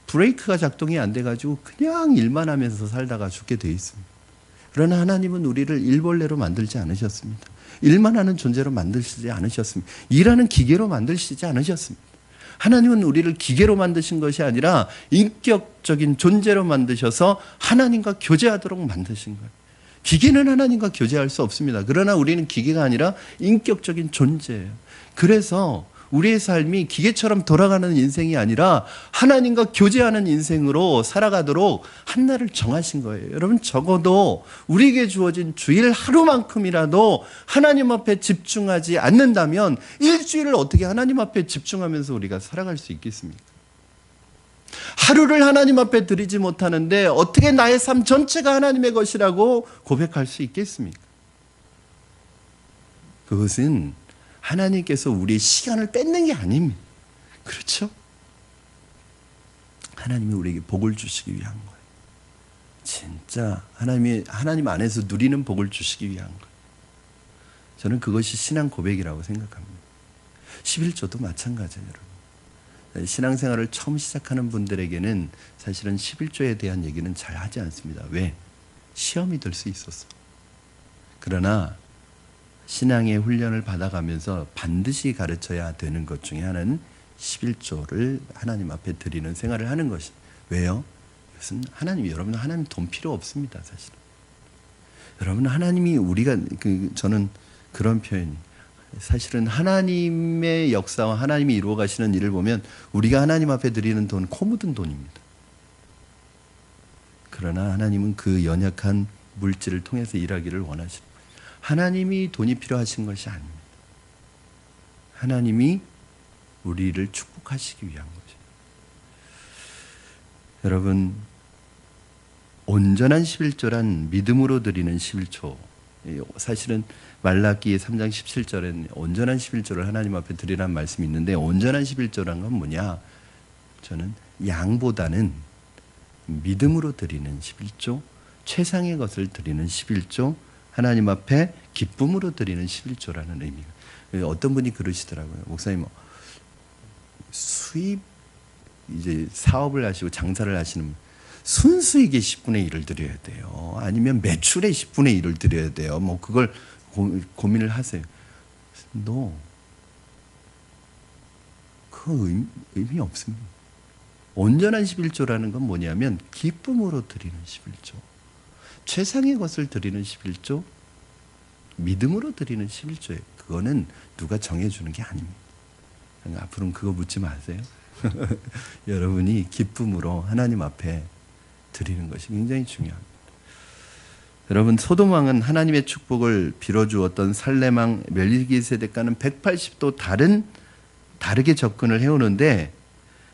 브레이크가 작동이 안 돼가지고 그냥 일만 하면서 살다가 죽게 돼 있습니다. 그러나 하나님은 우리를 일벌레로 만들지 않으셨습니다. 일만 하는 존재로 만드시지 않으셨습니다. 일하는 기계로 만드시지 않으셨습니다. 하나님은 우리를 기계로 만드신 것이 아니라 인격적인 존재로 만드셔서 하나님과 교제하도록 만드신 거예요. 기계는 하나님과 교제할 수 없습니다. 그러나 우리는 기계가 아니라 인격적인 존재예요. 그래서 우리의 삶이 기계처럼 돌아가는 인생이 아니라 하나님과 교제하는 인생으로 살아가도록 한날을 정하신 거예요. 여러분, 적어도 우리에게 주어진 주일 하루만큼이라도 하나님 앞에 집중하지 않는다면 일주일을 어떻게 하나님 앞에 집중하면서 우리가 살아갈 수 있겠습니까? 하루를 하나님 앞에 드리지 못하는데 어떻게 나의 삶 전체가 하나님의 것이라고 고백할 수 있겠습니까? 그것은 하나님께서 우리의 시간을 뺏는 게 아닙니다. 그렇죠? 하나님이 우리에게 복을 주시기 위한 거예요. 진짜 하나님 안에서 누리는 복을 주시기 위한 거예요. 저는 그것이 신앙 고백이라고 생각합니다. 11조도 마찬가지예요, 여러분. 신앙생활을 처음 시작하는 분들에게는 사실은 11조에 대한 얘기는 잘 하지 않습니다. 왜? 시험이 될 수 있어서. 그러나 신앙의 훈련을 받아가면서 반드시 가르쳐야 되는 것 중에 하나는 11조를 하나님 앞에 드리는 생활을 하는 것이. 왜요? 이것은 여러분 하나님 돈 필요 없습니다, 사실은. 여러분 하나님이 저는 그런 표현이, 사실은 하나님의 역사와 하나님이 이루어 가시는 일을 보면 우리가 하나님 앞에 드리는 돈, 코 묻은 돈입니다. 그러나 하나님은 그 연약한 물질을 통해서 일하기를 원하십니다. 하나님이 돈이 필요하신 것이 아닙니다. 하나님이 우리를 축복하시기 위한 거죠. 여러분, 온전한 11조란 믿음으로 드리는 11조. 사실은 말라기 3장 17절엔 온전한 11조를 하나님 앞에 드리라는 말씀이 있는데, 온전한 11조란 건 뭐냐? 저는 양보다는 믿음으로 드리는 11조, 최상의 것을 드리는 11조, 하나님 앞에 기쁨으로 드리는 11조라는 의미가. 어떤 분이 그러시더라고요. 목사님, 수입 이제 사업을 하시고 장사를 하시는 순수익의 10분의 1을 드려야 돼요. 아니면 매출의 10분의 1을 드려야 돼요. 뭐 그걸 고민을 하세요. 그 의미 없습니다. 온전한 11조라는 건 뭐냐면 기쁨으로 드리는 11조. 최상의 것을 드리는 11조, 믿음으로 드리는 11조예요. 그거는 누가 정해주는 게 아닙니다. 앞으로는 그거 묻지 마세요. 여러분이 기쁨으로 하나님 앞에 드리는 것이 굉장히 중요합니다. 여러분, 소돔왕은 하나님의 축복을 빌어주었던 살렘왕 멜기세덱과는 180도 다르게 접근을 해오는데,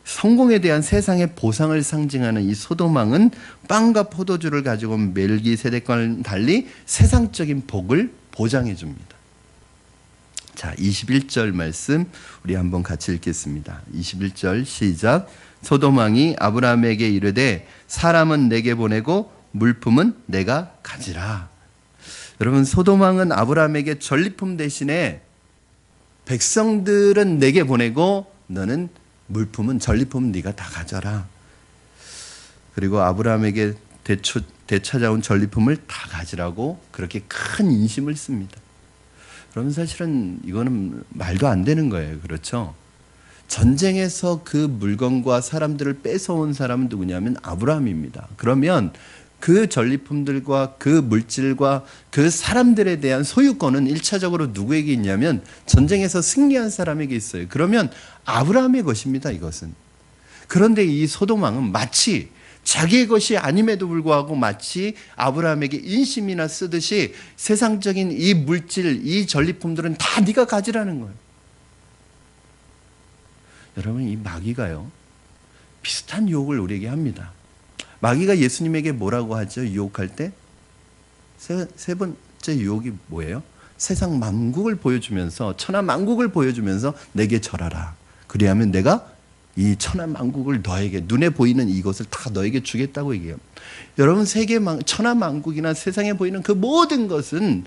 성공에 대한 세상의 보상을 상징하는 이 소돔왕은 빵과 포도주를 가지고 온 멜기세덱과는 달리 세상적인 복을 보장해 줍니다. 자, 21절 말씀 우리 한번 같이 읽겠습니다. 21절 시작. 소돔 왕이 아브라함에게 이르되 사람은 내게 보내고 물품은 내가 가지라. 여러분, 소돔 왕은 아브라함에게 전리품 대신에 백성들은 내게 보내고 너는 물품은 전리품은 네가 다 가져라. 그리고 아브라함에게 되찾아온 전리품을 다 가지라고 그렇게 큰 인심을 씁니다. 여러분, 사실은 이거는 말도 안 되는 거예요. 그렇죠? 전쟁에서 그 물건과 사람들을 뺏어온 사람은 누구냐면 아브라함입니다. 그러면 그 전리품들과 그 물질과 그 사람들에 대한 소유권은 1차적으로 누구에게 있냐면 전쟁에서 승리한 사람에게 있어요. 그러면 아브라함의 것입니다, 이것은. 그런데 이 소돔 왕은 마치 자기의 것이 아님에도 불구하고 마치 아브라함에게 인심이나 쓰듯이 세상적인 이 물질, 이 전리품들은 다 네가 가지라는 거예요. 여러분, 이 마귀가요, 비슷한 유혹을 우리에게 합니다. 마귀가 예수님에게 뭐라고 하죠? 유혹할 때? 세 번째 유혹이 뭐예요? 세상 만국을 보여주면서, 천하 만국을 보여주면서 내게 절하라. 그리하면 내가 이 천하 만국을 너에게, 눈에 보이는 이것을 다 너에게 주겠다고 얘기해요. 여러분, 천하 만국이나 세상에 보이는 그 모든 것은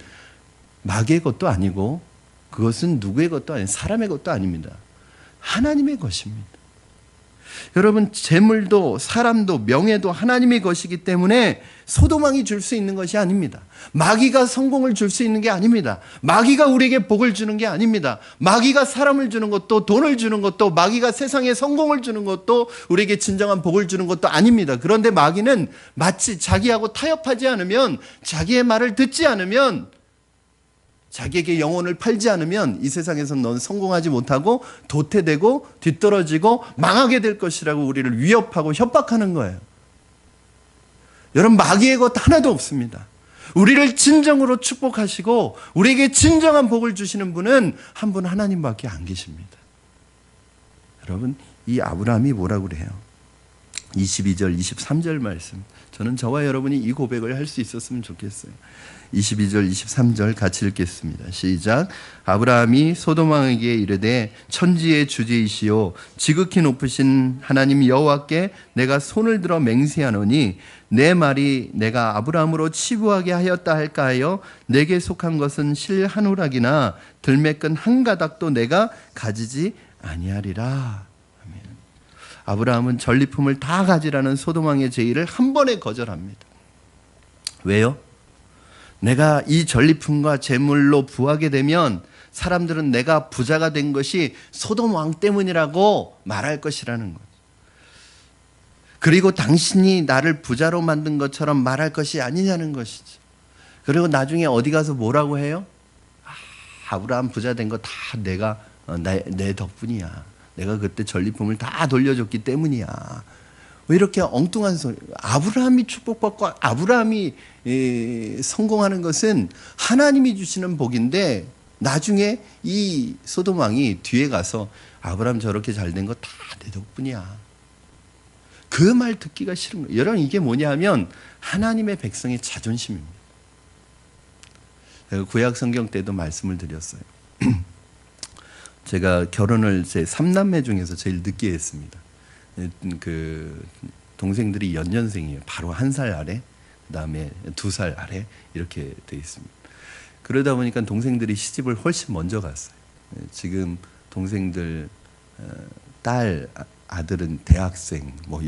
마귀의 것도 아니고 그것은 누구의 것도 아니고 사람의 것도 아닙니다. 하나님의 것입니다. 여러분, 재물도 사람도 명예도 하나님의 것이기 때문에 소돔 왕이 줄 수 있는 것이 아닙니다. 마귀가 성공을 줄 수 있는 게 아닙니다. 마귀가 우리에게 복을 주는 게 아닙니다. 마귀가 사람을 주는 것도, 돈을 주는 것도, 마귀가 세상에 성공을 주는 것도, 우리에게 진정한 복을 주는 것도 아닙니다. 그런데 마귀는 마치 자기하고 타협하지 않으면, 자기의 말을 듣지 않으면, 자기에게 영혼을 팔지 않으면 이 세상에서 넌 성공하지 못하고 도태되고 뒤떨어지고 망하게 될 것이라고 우리를 위협하고 협박하는 거예요. 여러분, 마귀의 것 하나도 없습니다. 우리를 진정으로 축복하시고 우리에게 진정한 복을 주시는 분은 한 분 하나님밖에 안 계십니다. 여러분, 이 아브라함이 뭐라고 그래요? 22절, 23절 말씀. 저는 저와 여러분이 이 고백을 할 수 있었으면 좋겠어요. 22절, 23절 같이 읽겠습니다. 시작. 아브라함이 소돔 왕에게 이르되 천지의 주제이시오 지극히 높으신 하나님 여호와께 내가 손을 들어 맹세하노니 내 말이 내가 아브라함으로 치부하게 하였다 할까 하여 내게 속한 것은 실 한 우락이나 들매끈 한 가닥도 내가 가지지 아니하리라. 아멘. 아브라함은 전리품을 다 가지라는 소돔 왕의 제의를 한 번에 거절합니다. 왜요? 내가 이 전리품과 재물로 부하게 되면 사람들은 내가 부자가 된 것이 소돔 왕 때문이라고 말할 것이라는 거죠. 그리고 당신이 나를 부자로 만든 것처럼 말할 것이 아니냐는 것이죠. 그리고 나중에 어디 가서 뭐라고 해요? 아브라함 부자 된 거 다 내가 내 덕분이야. 내가 그때 전리품을 다 돌려줬기 때문이야. 왜 이렇게 엉뚱한 소리. 아브라함이 축복받고 아브라함이 성공하는 것은 하나님이 주시는 복인데 나중에 이 소돔 왕이 뒤에 가서 아브라함 저렇게 잘된 거 다 내 덕분이야. 그 말 듣기가 싫은 거예요. 여러분, 이게 뭐냐 하면 하나님의 백성의 자존심입니다. 제가 구약 성경 때도 말씀을 드렸어요. 제가 결혼을 제 3남매 중에서 제일 늦게 했습니다. 그 동생들이 연년생이에요. 바로 1살 아래, 그다음에 2살 아래 이렇게 돼 있습니다. 그러다 보니까 동생들이 시집을 훨씬 먼저 갔어요. 지금 동생들 딸 아들은 대학생 뭐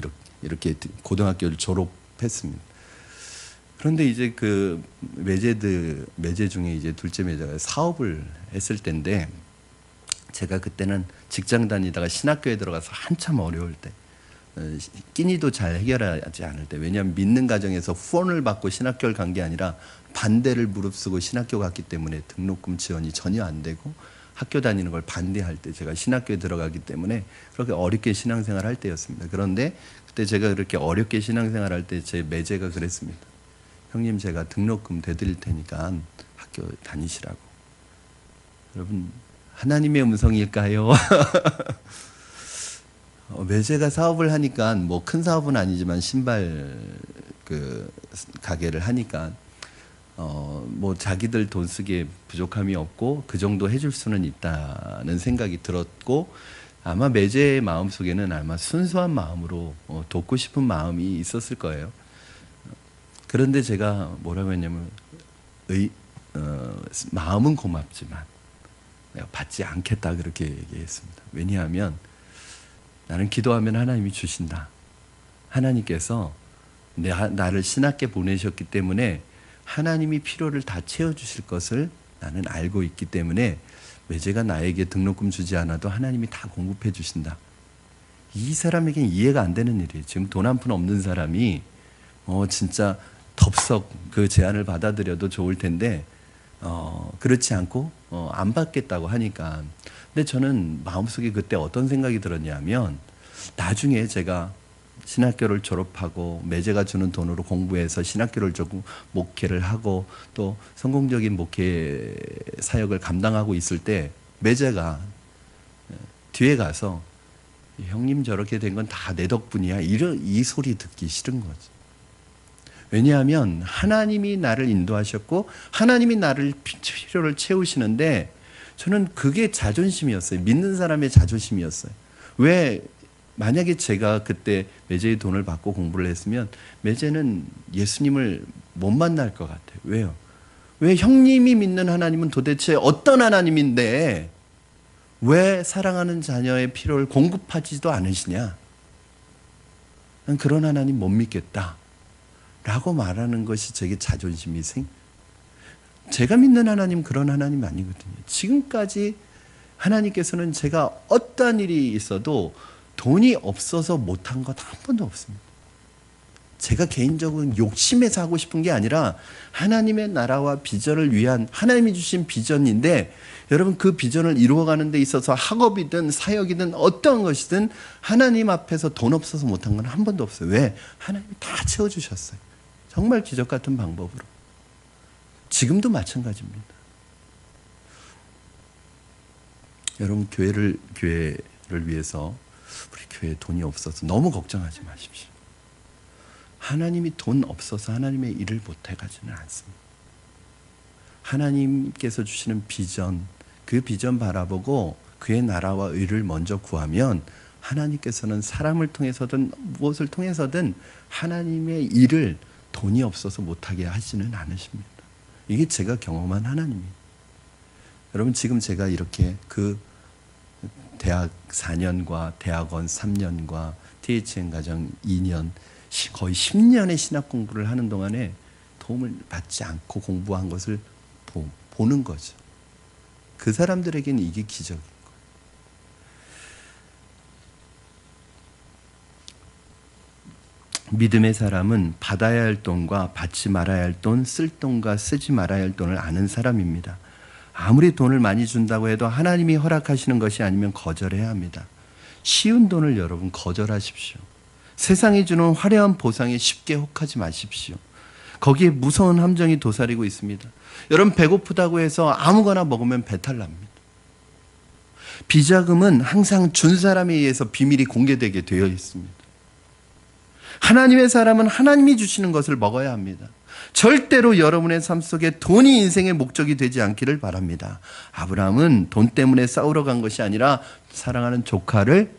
이렇게 고등학교를 졸업했습니다. 그런데 이제 그 매제 중에 이제 둘째 매제가 사업을 했을 때인데 제가 그때는 직장 다니다가 신학교에 들어가서 한참 어려울 때, 끼니도 잘 해결하지 않을 때, 왜냐하면 믿는 가정에서 후원을 받고 신학교를 간 게 아니라 반대를 무릅쓰고 신학교 갔기 때문에 등록금 지원이 전혀 안 되고 학교 다니는 걸 반대할 때 제가 신학교에 들어가기 때문에 그렇게 어렵게 신앙생활 할 때였습니다. 그런데 그때 제가 그렇게 어렵게 신앙생활 할 때 제 매제가 그랬습니다. 형님, 제가 등록금 대드릴 테니까 학교 다니시라고. 여러분, 하나님의 음성일까요? 매제가 사업을 하니까 뭐 큰 사업은 아니지만 신발 그 가게를 하니까 뭐 자기들 돈 쓰기에 부족함이 없고 그 정도 해줄 수는 있다는 생각이 들었고, 아마 매제의 마음 속에는 아마 순수한 마음으로 돕고 싶은 마음이 있었을 거예요. 그런데 제가 뭐라고 했냐면 마음은 고맙지만 내가 받지 않겠다 그렇게 얘기했습니다. 왜냐하면 나는 기도하면 하나님이 주신다. 하나님께서 나를 신학계 보내셨기 때문에 하나님이 필요를 다 채워주실 것을 나는 알고 있기 때문에 매제가 나에게 등록금 주지 않아도 하나님이 다 공급해 주신다. 이 사람에겐 이해가 안 되는 일이에요. 지금 돈 한 푼 없는 사람이 진짜 덥석 그 제안을 받아들여도 좋을 텐데 그렇지 않고 안 받겠다고 하니까. 근데 저는 마음속에 그때 어떤 생각이 들었냐면, 나중에 제가 신학교를 졸업하고 매제가 주는 돈으로 공부해서 신학교를 조금 목회를 하고 또 성공적인 목회 사역을 감당하고 있을 때 매제가 뒤에 가서 형님 저렇게 된 건 다 내 덕분이야, 이 소리 듣기 싫은 거죠. 왜냐하면 하나님이 나를 인도하셨고 하나님이 나를 필요를 채우시는데, 저는 그게 자존심이었어요. 믿는 사람의 자존심이었어요. 왜? 만약에 제가 그때 매제의 돈을 받고 공부를 했으면 매제는 예수님을 못 만날 것 같아요. 왜요? 왜 형님이 믿는 하나님은 도대체 어떤 하나님인데 왜 사랑하는 자녀의 필요를 공급하지도 않으시냐? 난 그런 하나님 못 믿겠다 라고 말하는 것이 제게 자존심이 제가 믿는 하나님 그런 하나님 아니거든요. 지금까지 하나님께서는 제가 어떠한 일이 있어도 돈이 없어서 못한 것 한 번도 없습니다. 제가 개인적으로 욕심에서 하고 싶은 게 아니라 하나님의 나라와 비전을 위한 하나님이 주신 비전인데, 여러분 그 비전을 이루어가는 데 있어서 학업이든 사역이든 어떠한 것이든 하나님 앞에서 돈 없어서 못한 건 한 번도 없어요. 왜? 하나님이 다 채워주셨어요. 정말 기적 같은 방법으로. 지금도 마찬가지입니다. 여러분 교회를 위해서 우리 교회에 돈이 없어서 너무 걱정하지 마십시오. 하나님이 돈 없어서 하나님의 일을 못해가지는 않습니다. 하나님께서 주시는 비전, 그 비전 바라보고 그의 나라와 의를 먼저 구하면 하나님께서는 사람을 통해서든 무엇을 통해서든 하나님의 일을 돈이 없어서 못하게 하지는 않으십니다. 이게 제가 경험한 하나님이에요. 여러분 지금 제가 이렇게 그 대학 4년과 대학원 3년과 THN 가정 2년 거의 10년의 신학 공부를 하는 동안에 도움을 받지 않고 공부한 것을 보는 거죠. 그 사람들에게는 이게 기적인 거예요. 믿음의 사람은 받아야 할 돈과 받지 말아야 할 돈, 쓸 돈과 쓰지 말아야 할 돈을 아는 사람입니다. 아무리 돈을 많이 준다고 해도 하나님이 허락하시는 것이 아니면 거절해야 합니다. 쉬운 돈을 여러분 거절하십시오. 세상이 주는 화려한 보상에 쉽게 혹하지 마십시오. 거기에 무서운 함정이 도사리고 있습니다. 여러분 배고프다고 해서 아무거나 먹으면 배탈 납니다. 비자금은 항상 준 사람에 의해서 비밀이 공개되게 되어 있습니다. 하나님의 사람은 하나님이 주시는 것을 먹어야 합니다. 절대로 여러분의 삶 속에 돈이 인생의 목적이 되지 않기를 바랍니다. 아브라함은 돈 때문에 싸우러 간 것이 아니라 사랑하는 조카를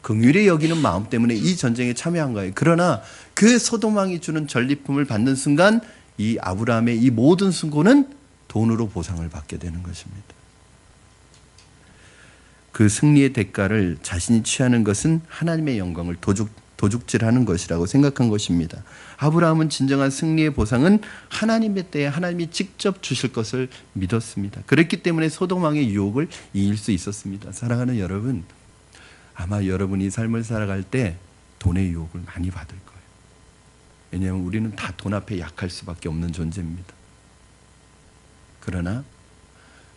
긍휼히 여기는 마음 때문에 이 전쟁에 참여한 거예요. 그러나 그 소돔왕이 주는 전리품을 받는 순간 이 아브라함의 이 모든 수고는 돈으로 보상을 받게 되는 것입니다. 그 승리의 대가를 자신이 취하는 것은 하나님의 영광을 도둑질하는 것이라고 생각한 것입니다. 아브라함은 진정한 승리의 보상은 하나님의 때에 하나님이 직접 주실 것을 믿었습니다. 그렇기 때문에 소돔왕의 유혹을 이길 수 있었습니다. 사랑하는 여러분, 아마 여러분이 삶을 살아갈 때 돈의 유혹을 많이 받을 거예요. 왜냐하면 우리는 다 돈 앞에 약할 수밖에 없는 존재입니다. 그러나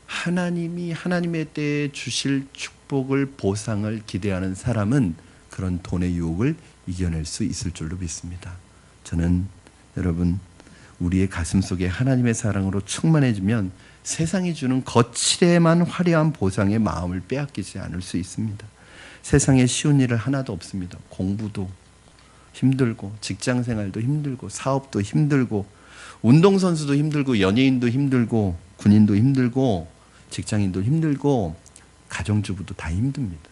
하나님이 하나님의 때에 주실 축복을, 보상을 기대하는 사람은 그런 돈의 유혹을 이겨낼 수 있을 줄로 믿습니다. 저는 여러분 우리의 가슴 속에 하나님의 사랑으로 충만해지면 세상이 주는 거칠에만 화려한 보상의 마음을 빼앗기지 않을 수 있습니다. 세상에 쉬운 일은 하나도 없습니다. 공부도 힘들고 직장생활도 힘들고 사업도 힘들고 운동선수도 힘들고 연예인도 힘들고 군인도 힘들고 직장인도 힘들고 가정주부도 다 힘듭니다.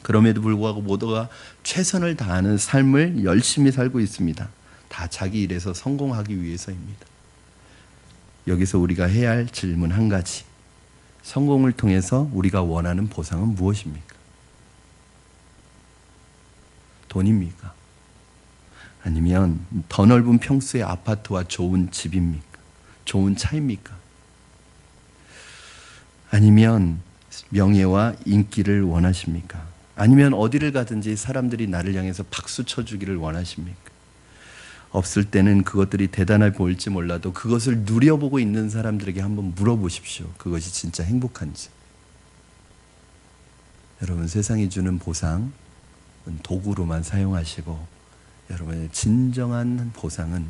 그럼에도 불구하고 모두가 최선을 다하는 삶을 열심히 살고 있습니다. 다 자기 일에서 성공하기 위해서입니다. 여기서 우리가 해야 할 질문 한 가지. 성공을 통해서 우리가 원하는 보상은 무엇입니까? 돈입니까? 아니면 더 넓은 평수의 아파트와 좋은 집입니까? 좋은 차입니까? 아니면 명예와 인기를 원하십니까? 아니면 어디를 가든지 사람들이 나를 향해서 박수 쳐주기를 원하십니까? 없을 때는 그것들이 대단해 보일지 몰라도 그것을 누려보고 있는 사람들에게 한번 물어보십시오. 그것이 진짜 행복한지. 여러분, 세상이 주는 보상은 도구로만 사용하시고 여러분의 진정한 보상은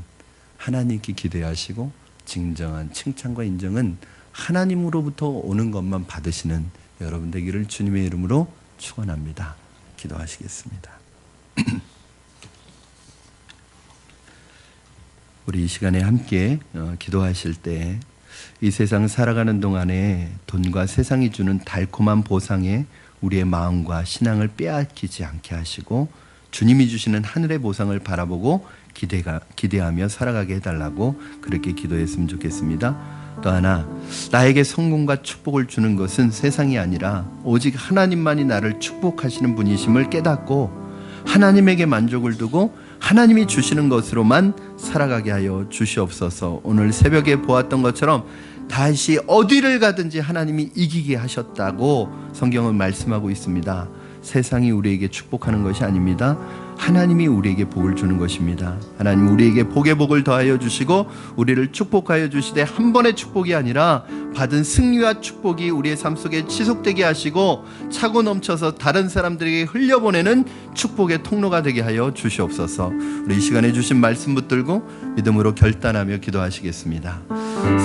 하나님께 기대하시고 진정한 칭찬과 인정은 하나님으로부터 오는 것만 받으시는 여러분 되기를 주님의 이름으로 축원합니다. 기도하시겠습니다. 우리 이 시간에 함께 기도하실 때 이 세상 살아가는 동안에 돈과 세상이 주는 달콤한 보상에 우리의 마음과 신앙을 빼앗기지 않게 하시고 주님이 주시는 하늘의 보상을 바라보고 기대하며 살아가게 해달라고 그렇게 기도했으면 좋겠습니다. 또 하나, 나에게 성공과 축복을 주는 것은 세상이 아니라 오직 하나님만이 나를 축복하시는 분이심을 깨닫고 하나님에게 만족을 두고 하나님이 주시는 것으로만 살아가게 하여 주시옵소서. 오늘 새벽에 보았던 것처럼 다시 어디를 가든지 하나님이 이기게 하셨다고 성경은 말씀하고 있습니다. 세상이 우리에게 축복하는 것이 아닙니다. 하나님이 우리에게 복을 주는 것입니다. 하나님 우리에게 복에 복을 더하여 주시고 우리를 축복하여 주시되 한 번의 축복이 아니라 받은 승리와 축복이 우리의 삶 속에 지속되게 하시고 차고 넘쳐서 다른 사람들에게 흘려보내는 축복의 통로가 되게 하여 주시옵소서. 우리 이 시간에 주신 말씀 붙들고 믿음으로 결단하며 기도하시겠습니다.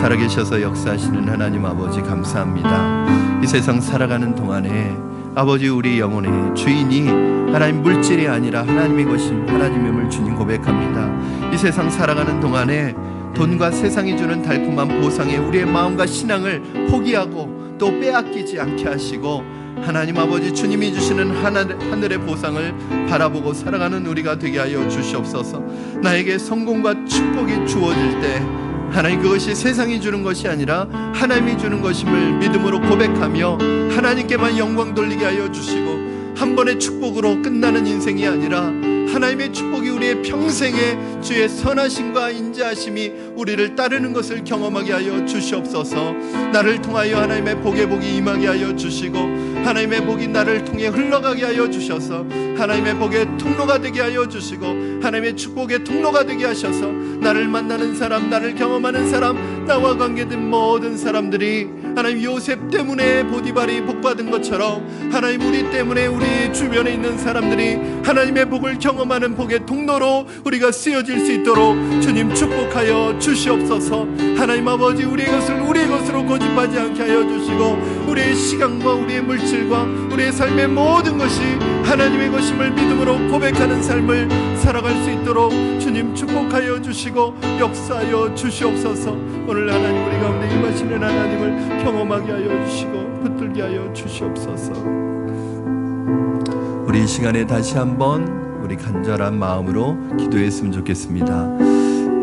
살아계셔서 역사하시는 하나님 아버지 감사합니다. 이 세상 살아가는 동안에 아버지 우리 영혼의 주인이 하나님 물질이 아니라 하나님의 것임 하나님임을 주님 고백합니다. 이 세상 살아가는 동안에 돈과 세상이 주는 달콤한 보상에 우리의 마음과 신앙을 포기하고 또 빼앗기지 않게 하시고 하나님 아버지 주님이 주시는 하늘의 보상을 바라보고 살아가는 우리가 되게 하여 주시옵소서. 나에게 성공과 축복이 주어질 때 하나님 그것이 세상이 주는 것이 아니라 하나님이 주는 것임을 믿음으로 고백하며 하나님께만 영광 돌리게 하여 주시고 한 번의 축복으로 끝나는 인생이 아니라 하나님의 축복이 우리의 평생에 주의 선하심과 인자하심이 우리를 따르는 것을 경험하게 하여 주시옵소서. 나를 통하여 하나님의 복의 복이 임하게 하여 주시고 하나님의 복이 나를 통해 흘러가게 하여 주셔서 하나님의 복의 통로가 되게 하여 주시고 하나님의 축복의 통로가 되게 하셔서 나를 만나는 사람, 나를 경험하는 사람, 나와 관계된 모든 사람들이 하나님 요셉 때문에 보디발이 복받은 것처럼 하나님 우리 때문에 우리 주변에 있는 사람들이 하나님의 복을 경험하는 복의 통로로 우리가 쓰여질 수 있도록 주님 축복하여 주시옵소서. 하나님 아버지 우리의 것을 우리의 것으로 고집하지 않게 하여 주시고 우리의 시간과 우리의 물질과 우리의 삶의 모든 것이 하나님의 것임을 믿음으로 고백하는 삶을 살아갈 수 있도록 주님 축복하여 주시고 역사하여 주시옵소서. 오늘 하나님 우리 가운데 임하시는 하나님을 경험하게 하여 주시고 붙들게 하여 주시옵소서. 우리 이 시간에 다시 한번 우리 간절한 마음으로 기도했으면 좋겠습니다.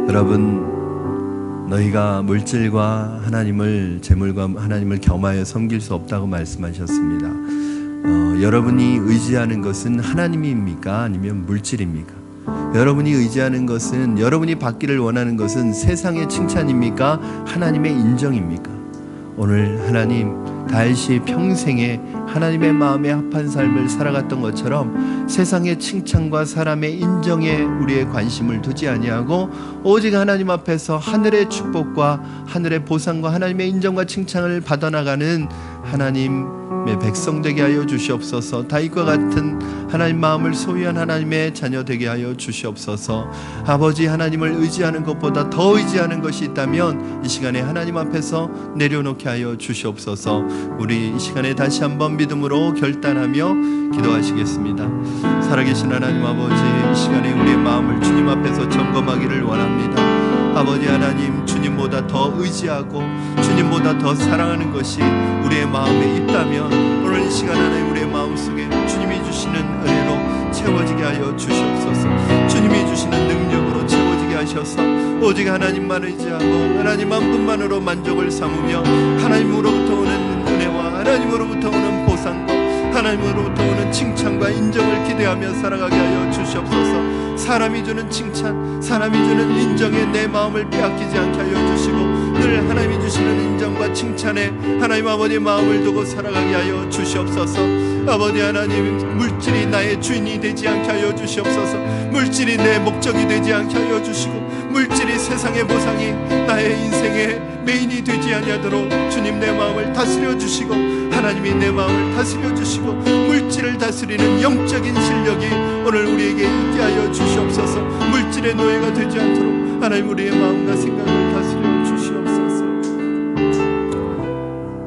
여러분, 너희가 물질과 하나님을 재물과 하나님을 겸하여 섬길 수 없다고 말씀하셨습니다. 여러분이 의지하는 것은 하나님입니까? 아니면 물질입니까? 여러분이 의지하는 것은, 여러분이 받기를 원하는 것은 세상의 칭찬입니까? 하나님의 인정입니까? 오늘 하나님 다윗이 평생에 하나님의 마음에 합한 삶을 살아갔던 것처럼 세상의 칭찬과 사람의 인정에 우리의 관심을 두지 아니하고 오직 하나님 앞에서 하늘의 축복과 하늘의 보상과 하나님의 인정과 칭찬을 받아나가는 하나님의 백성 되게 하여 주시옵소서. 다윗과 같은 하나님 마음을 소유한 하나님의 자녀 되게 하여 주시옵소서. 아버지 하나님을 의지하는 것보다 더 의지하는 것이 있다면 이 시간에 하나님 앞에서 내려놓게 하여 주시옵소서. 우리 이 시간에 다시 한번 믿음으로 결단하며 기도하시겠습니다. 살아계신 하나님 아버지, 이 시간에 우리의 마음을 주님 앞에서 점검하기를 원합니다. 아버지 하나님, 주님보다 더 의지하고 주님보다 더 사랑하는 것이 우리의 마음에 있다면 오늘 이 시간 하나님 우리의 마음속에 주님이 주시는 은혜로 채워지게 하여 주시옵소서. 주님이 주시는 능력으로 채워지게 하셔서 오직 하나님만 의지하고 하나님 한 분만으로 만족을 삼으며 하나님으로부터 오는 은혜와 하나님으로부터 오는 보상과 하나님으로부터 오는 칭찬과 인정을 기대하며 살아가게 하여 주시옵소서. 사람이 주는 칭찬, 사람이 주는 인정에 내 마음을 빼앗기지 않게 하여 주시고 늘 하나님이 주시는 인정과 칭찬에 하나님 아버지의 마음을 두고 살아가게 하여 주시옵소서. 아버지 하나님, 물질이 나의 주인이 되지 않게 하여 주시옵소서. 물질이 내 목적이 되지 않게 하여 주시고 물질이 세상의 보상이 나의 인생의 메인이 되지 아니하도록 주님 내 마음을 다스려 주시고 하나님이 내 마음을 다스려 주시고 물질을 다스리는 영적인 실력이 오늘 우리에게 있게 하여 주시옵소서. 물질의 노예가 되지 않도록 하나님 우리의 마음과 생각을 다스려 주시옵소서.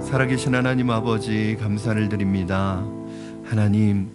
살아계신 하나님 아버지, 감사를 드립니다. 하나님,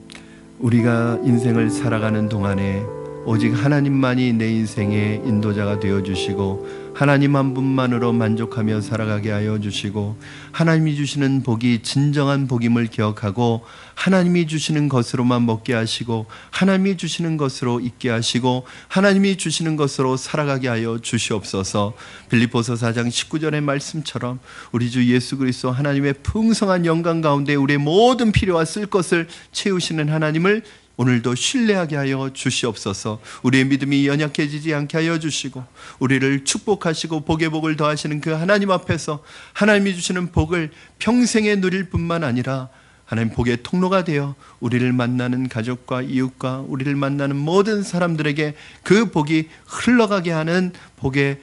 우리가 인생을 살아가는 동안에 오직 하나님만이 내 인생의 인도자가 되어주시고 하나님 한 분만으로 만족하며 살아가게 하여 주시고 하나님이 주시는 복이 진정한 복임을 기억하고 하나님이 주시는 것으로만 먹게 하시고 하나님이 주시는 것으로 있게 하시고 하나님이 주시는 것으로 살아가게 하여 주시옵소서. 빌립보서 4장 19절의 말씀처럼 우리 주 예수 그리스도 하나님의 풍성한 영광 가운데 우리의 모든 필요와 쓸 것을 채우시는 하나님을 오늘도 신뢰하게 하여 주시옵소서. 우리의 믿음이 연약해지지 않게 하여 주시고 우리를 축복하시고 복의 복을 더하시는 그 하나님 앞에서 하나님이 주시는 복을 평생에 누릴 뿐만 아니라 하나님 복의 통로가 되어 우리를 만나는 가족과 이웃과 우리를 만나는 모든 사람들에게 그 복이 흘러가게 하는 복의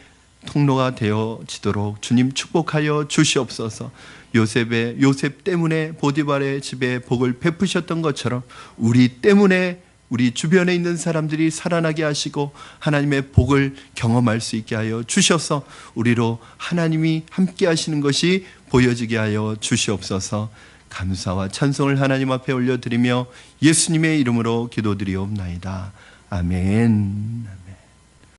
통로가 되어지도록 주님 축복하여 주시옵소서. 요셉 때문에 보디발의 집에 복을 베푸셨던 것처럼 우리 때문에 우리 주변에 있는 사람들이 살아나게 하시고 하나님의 복을 경험할 수 있게 하여 주셔서 우리로 하나님이 함께 하시는 것이 보여지게 하여 주시옵소서. 감사와 찬송을 하나님 앞에 올려드리며 예수님의 이름으로 기도드리옵나이다. 아멘.